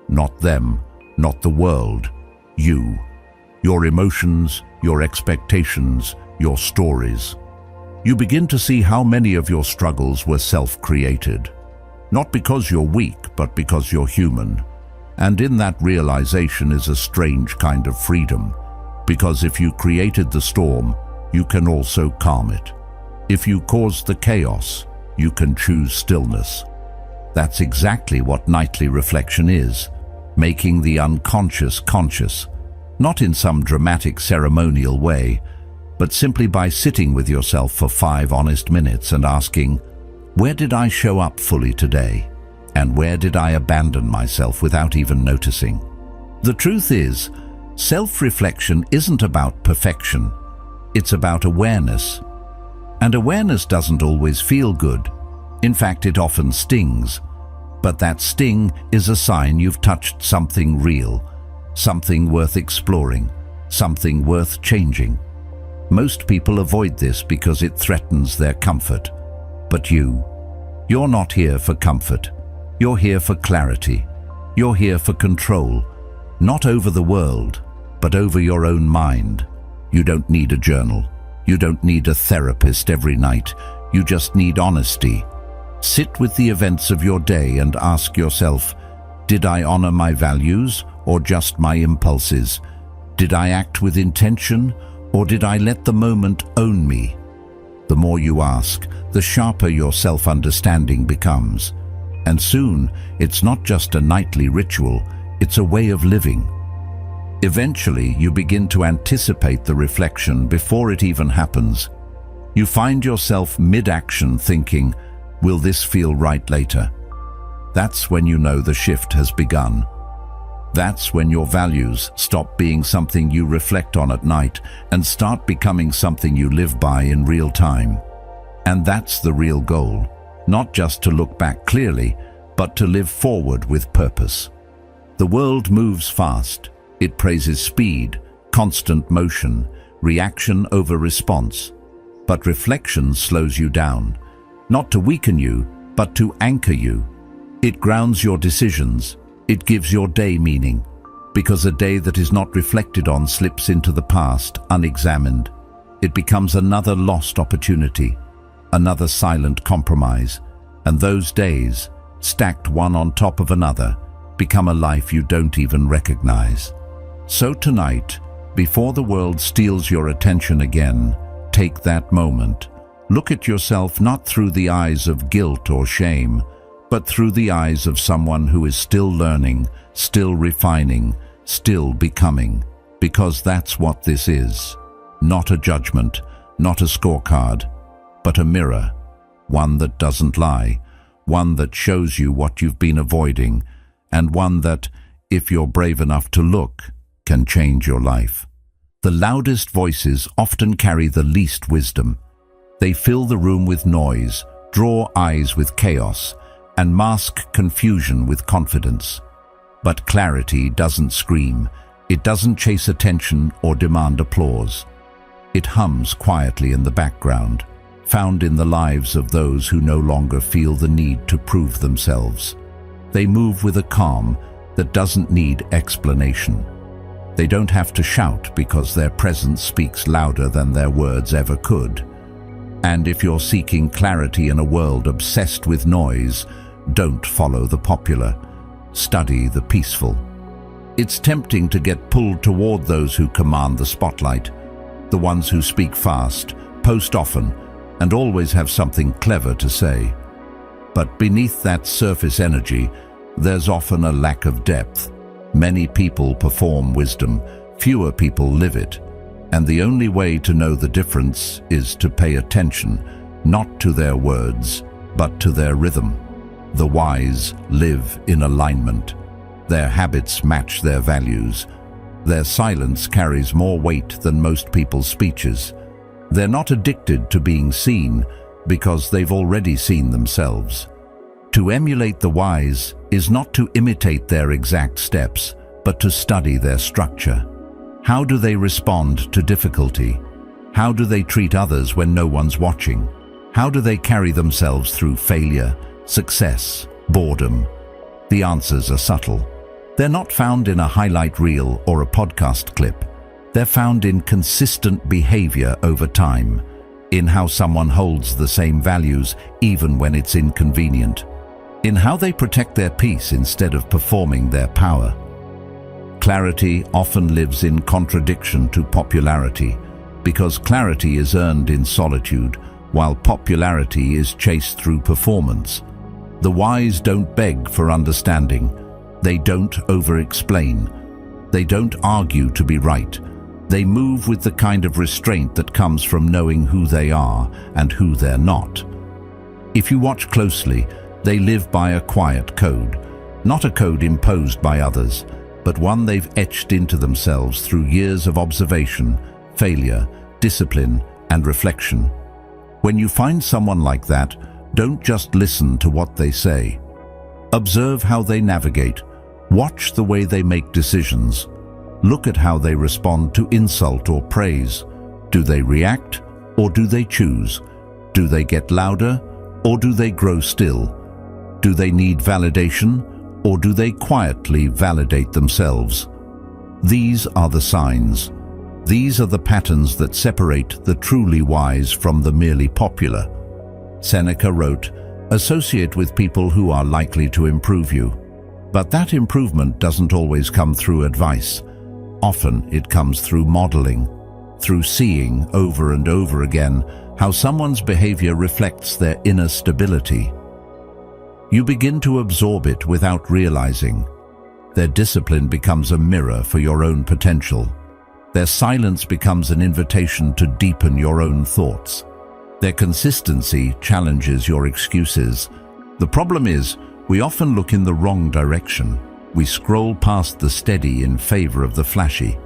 not them, not the world, you. Your emotions, your expectations, your stories. You begin to see how many of your struggles were self-created. Not because you're weak, but because you're human. And in that realization is a strange kind of freedom, because if you created the storm, you can also calm it. If you caused the chaos, you can choose stillness. That's exactly what nightly reflection is, making the unconscious conscious, not in some dramatic ceremonial way, but simply by sitting with yourself for 5 honest minutes and asking, where did I show up fully today? And where did I abandon myself without even noticing? The truth is, self-reflection isn't about perfection. It's about awareness. And awareness doesn't always feel good. In fact, it often stings. But that sting is a sign you've touched something real, something worth exploring. something worth changing. Most people avoid this because it threatens their comfort. But you're not here for comfort. You're here for clarity. You're here for control, not over the world, but over your own mind. You don't need a journal. You don't need a therapist every night. You just need honesty. Sit with the events of your day and ask yourself, did I honor my values or just my impulses? Did I act with intention or did I let the moment own me? The more you ask, the sharper your self-understanding becomes. And soon, it's not just a nightly ritual, it's a way of living. Eventually, you begin to anticipate the reflection before it even happens. You find yourself mid-action thinking, will this feel right later? That's when you know the shift has begun. That's when your values stop being something you reflect on at night and start becoming something you live by in real time. And that's the real goal, not just to look back clearly, but to live forward with purpose. The world moves fast. It praises speed, constant motion, reaction over response. But reflection slows you down, not to weaken you, but to anchor you. It grounds your decisions. It gives your day meaning, because a day that is not reflected on slips into the past unexamined. It becomes another lost opportunity, another silent compromise, and those days, stacked one on top of another, become a life you don't even recognize. So tonight, before the world steals your attention again, take that moment. Look at yourself not through the eyes of guilt or shame, but through the eyes of someone who is still learning, still refining, still becoming. Because that's what this is. Not a judgment, not a scorecard, but a mirror. One that doesn't lie, one that shows you what you've been avoiding, and one that, if you're brave enough to look, can change your life. The loudest voices often carry the least wisdom. They fill the room with noise, draw eyes with chaos, and mask confusion with confidence. But clarity doesn't scream. It doesn't chase attention or demand applause. It hums quietly in the background, found in the lives of those who no longer feel the need to prove themselves. They move with a calm that doesn't need explanation. They don't have to shout because their presence speaks louder than their words ever could. And if you're seeking clarity in a world obsessed with noise, don't follow the popular. Study the peaceful. It's tempting to get pulled toward those who command the spotlight, the ones who speak fast, post often, and always have something clever to say. But beneath that surface energy, there's often a lack of depth. Many people perform wisdom, fewer people live it. And the only way to know the difference is to pay attention, not to their words, but to their rhythm. The wise live in alignment. Their habits match their values. Their silence carries more weight than most people's speeches. They're not addicted to being seen because they've already seen themselves. To emulate the wise is not to imitate their exact steps, but to study their structure. How do they respond to difficulty? How do they treat others when no one's watching? How do they carry themselves through failure, success, boredom? The answers are subtle. They're not found in a highlight reel or a podcast clip. They're found in consistent behavior over time, in how someone holds the same values even when it's inconvenient, in how they protect their peace instead of performing their power. Clarity often lives in contradiction to popularity, because clarity is earned in solitude, while popularity is chased through performance. The wise don't beg for understanding. They don't over-explain. They don't argue to be right. They move with the kind of restraint that comes from knowing who they are and who they're not. If you watch closely, they live by a quiet code, not a code imposed by others, but one they've etched into themselves through years of observation, failure, discipline, and reflection. When you find someone like that, don't just listen to what they say. Observe how they navigate. Watch the way they make decisions. Look at how they respond to insult or praise. Do they react or do they choose? Do they get louder or do they grow still? Do they need validation or do they quietly validate themselves? These are the signs. These are the patterns that separate the truly wise from the merely popular. Seneca wrote, "Associate with people who are likely to improve you." But that improvement doesn't always come through advice. Often it comes through modeling, through seeing over and over again how someone's behavior reflects their inner stability. You begin to absorb it without realizing. Their discipline becomes a mirror for your own potential. Their silence becomes an invitation to deepen your own thoughts. Their consistency challenges your excuses. The problem is, we often look in the wrong direction. We scroll past the steady in favor of the flashy.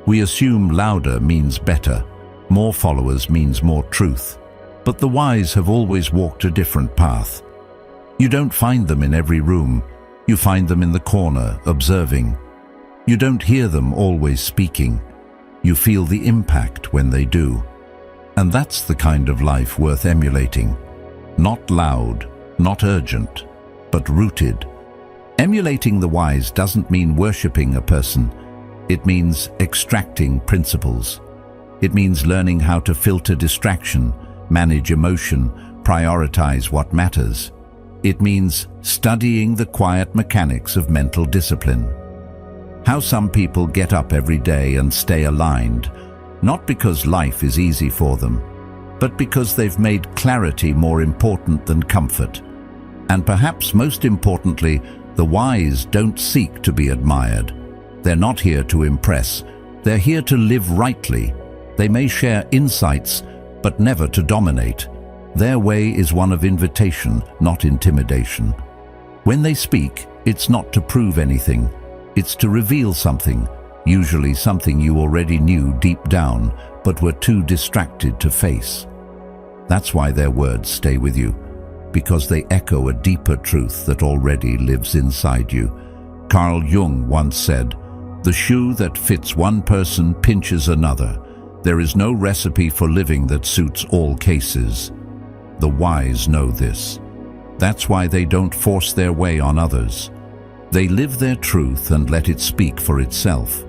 We assume louder means better, more followers means more truth. But the wise have always walked a different path. You don't find them in every room. You find them in the corner, observing. You don't hear them always speaking. You feel the impact when they do. And that's the kind of life worth emulating. Not loud, not urgent, but rooted. Emulating the wise doesn't mean worshipping a person. It means extracting principles. It means learning how to filter distraction, manage emotion, prioritize what matters. It means studying the quiet mechanics of mental discipline. How some people get up every day and stay aligned, not because life is easy for them, but because they've made clarity more important than comfort. And perhaps most importantly, the wise don't seek to be admired. They're not here to impress. They're here to live rightly. They may share insights, but never to dominate. Their way is one of invitation, not intimidation. When they speak, it's not to prove anything. It's to reveal something, usually something you already knew deep down, but were too distracted to face. That's why their words stay with you, because they echo a deeper truth that already lives inside you. Carl Jung once said, "The shoe that fits one person pinches another. There is no recipe for living that suits all cases." The wise know this. That's why they don't force their way on others. They live their truth and let it speak for itself.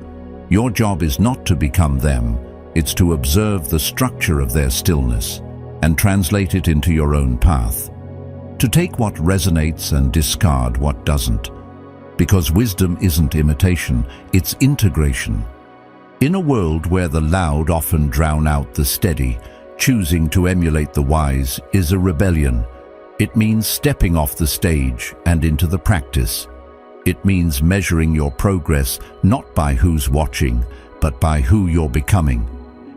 Your job is not to become them. It's to observe the structure of their stillness and translate it into your own path. To take what resonates and discard what doesn't. Because wisdom isn't imitation, it's integration. In a world where the loud often drown out the steady, choosing to emulate the wise is a rebellion. It means stepping off the stage and into the practice. It means measuring your progress not by who's watching, but by who you're becoming.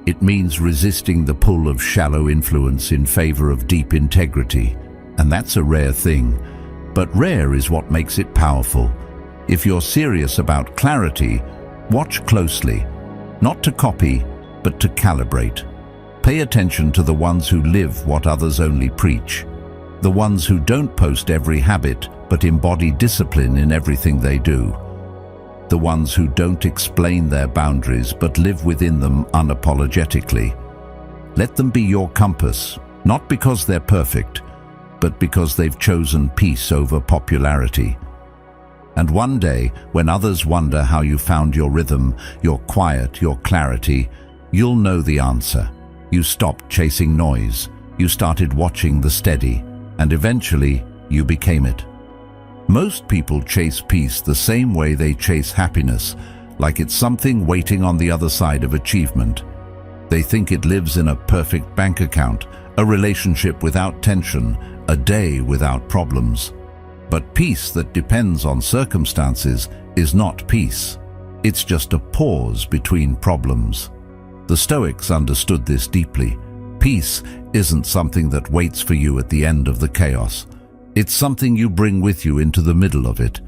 It means resisting the pull of shallow influence in favor of deep integrity. And that's a rare thing. But rare is what makes it powerful. If you're serious about clarity, watch closely. Not to copy, but to calibrate. Pay attention to the ones who live what others only preach. The ones who don't post every habit, but embody discipline in everything they do. The ones who don't explain their boundaries, but live within them unapologetically. Let them be your compass, not because they're perfect, but because they've chosen peace over popularity. And one day, when others wonder how you found your rhythm, your quiet, your clarity, you'll know the answer. You stopped chasing noise, you started watching the steady, and eventually you became it. Most people chase peace the same way they chase happiness, like it's something waiting on the other side of achievement. They think it lives in a perfect bank account, a relationship without tension, a day without problems. But peace that depends on circumstances is not peace. It's just a pause between problems. The Stoics understood this deeply. Peace isn't something that waits for you at the end of the chaos. It's something you bring with you into the middle of it.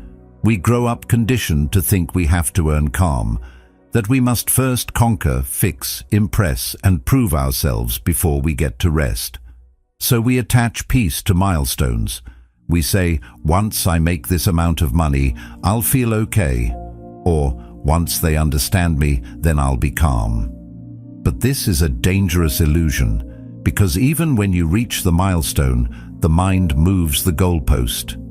We grow up conditioned to think we have to earn calm, that we must first conquer, fix, impress, and prove ourselves before we get to rest. So we attach peace to milestones. We say, once I make this amount of money, I'll feel okay. Or, Once they understand me, then I'll be calm. But this is a dangerous illusion, because even when you reach the milestone, the mind moves the goalpost.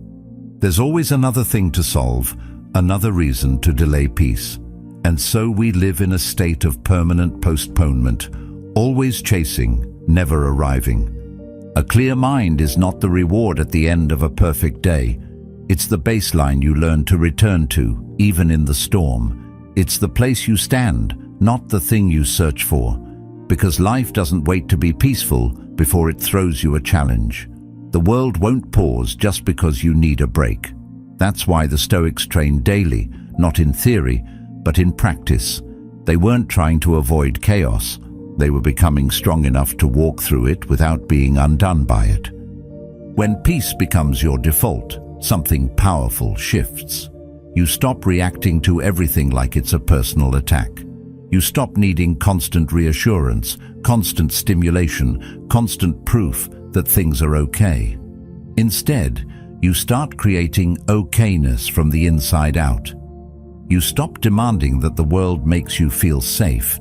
There's always another thing to solve, another reason to delay peace. And so we live in a state of permanent postponement, always chasing, never arriving. A clear mind is not the reward at the end of a perfect day. It's the baseline you learn to return to, even in the storm. It's the place you stand, not the thing you search for. Because life doesn't wait to be peaceful before it throws you a challenge. The world won't pause just because you need a break. That's why the Stoics trained daily, not in theory, but in practice. They weren't trying to avoid chaos. They were becoming strong enough to walk through it without being undone by it. When peace becomes your default, something powerful shifts. You stop reacting to everything like it's a personal attack. You stop needing constant reassurance, constant stimulation, constant proof that things are okay. Instead, you start creating okayness from the inside out. You stop demanding that the world makes you feel safe,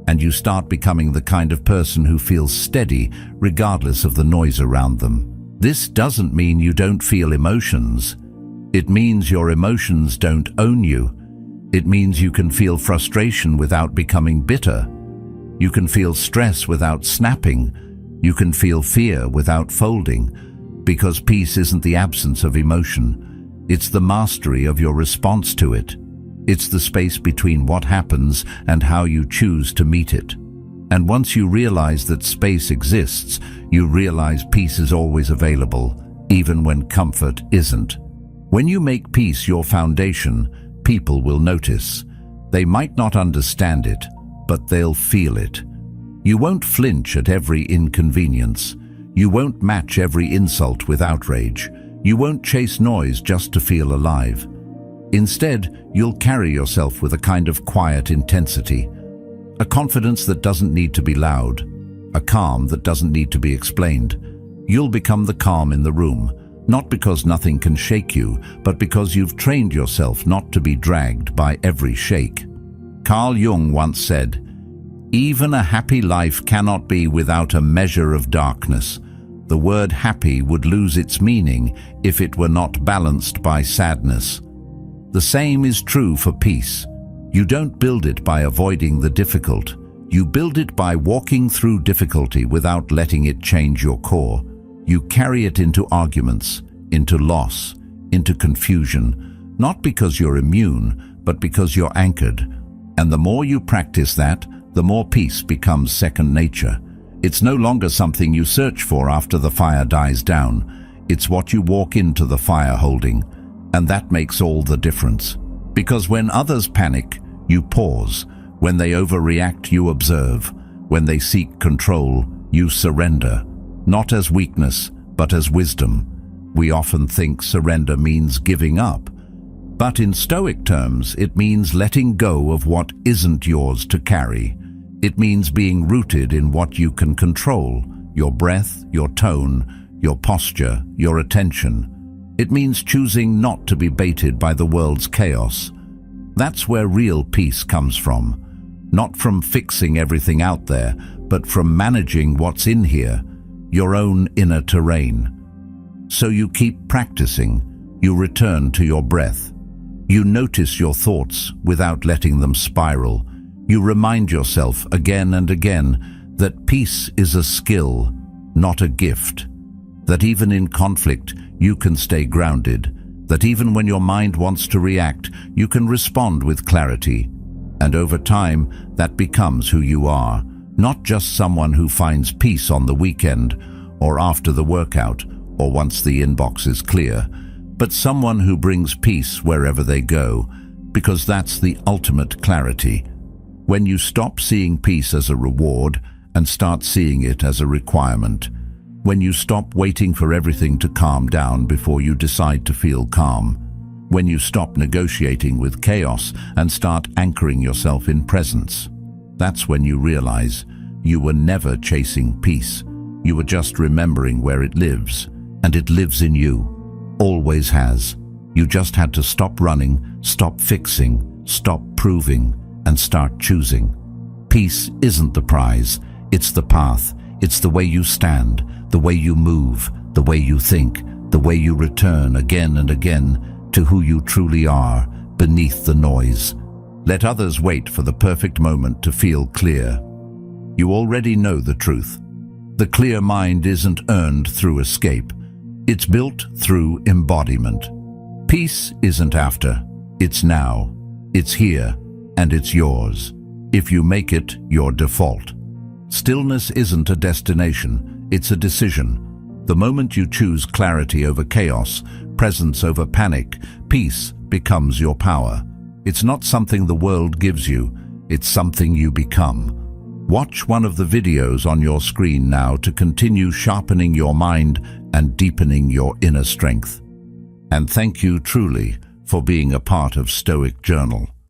and you start becoming the kind of person who feels steady regardless of the noise around them. This doesn't mean you don't feel emotions. It means your emotions don't own you. It means you can feel frustration without becoming bitter. You can feel stress without snapping. You can feel fear without folding. Because peace isn't the absence of emotion. It's the mastery of your response to it. It's the space between what happens and how you choose to meet it. And once you realize that space exists, you realize peace is always available, even when comfort isn't. When you make peace your foundation, people will notice. They might not understand it, but they'll feel it. You won't flinch at every inconvenience. You won't match every insult with outrage. You won't chase noise just to feel alive. Instead, you'll carry yourself with a kind of quiet intensity, a confidence that doesn't need to be loud, a calm that doesn't need to be explained. You'll become the calm in the room, not because nothing can shake you, but because you've trained yourself not to be dragged by every shake. Carl Jung once said, "Even a happy life cannot be without a measure of darkness. The word happy would lose its meaning if it were not balanced by sadness." The same is true for peace. You don't build it by avoiding the difficult. You build it by walking through difficulty without letting it change your core. You carry it into arguments, into loss, into confusion, not because you're immune, but because you're anchored. And the more you practice that, the more peace becomes second nature. It's no longer something you search for after the fire dies down. It's what you walk into the fire holding. And that makes all the difference. Because when others panic, you pause. When they overreact, you observe. When they seek control, you surrender. Not as weakness, but as wisdom. We often think surrender means giving up. But in Stoic terms, it means letting go of what isn't yours to carry. It means being rooted in what you can control, your breath, your tone, your posture, your attention. It means choosing not to be baited by the world's chaos. That's where real peace comes from. Not from fixing everything out there, but from managing what's in here, your own inner terrain. So you keep practicing. You return to your breath. You notice your thoughts without letting them spiral. You remind yourself again and again that peace is a skill, not a gift. That even in conflict, you can stay grounded. That even when your mind wants to react, you can respond with clarity. And over time, that becomes who you are. Not just someone who finds peace on the weekend, or after the workout, or once the inbox is clear, but someone who brings peace wherever they go, because that's the ultimate clarity. When you stop seeing peace as a reward and start seeing it as a requirement. When you stop waiting for everything to calm down before you decide to feel calm. When you stop negotiating with chaos and start anchoring yourself in presence. That's when you realize you were never chasing peace. You were just remembering where it lives, and it lives in you. Always has. You just had to stop running, stop fixing, stop improving, and start choosing. Peace isn't the prize, it's the path. It's the way you stand, the way you move, the way you think, the way you return again and again to who you truly are, beneath the noise. Let others wait for the perfect moment to feel clear. You already know the truth. The clear mind isn't earned through escape. It's built through embodiment. Peace isn't after, it's now. It's here, and it's yours. If you make it your default. Stillness isn't a destination, it's a decision. The moment you choose clarity over chaos, presence over panic, peace becomes your power. It's not something the world gives you, it's something you become. Watch one of the videos on your screen now to continue sharpening your mind and deepening your inner strength. And thank you truly for being a part of Stoic Journal.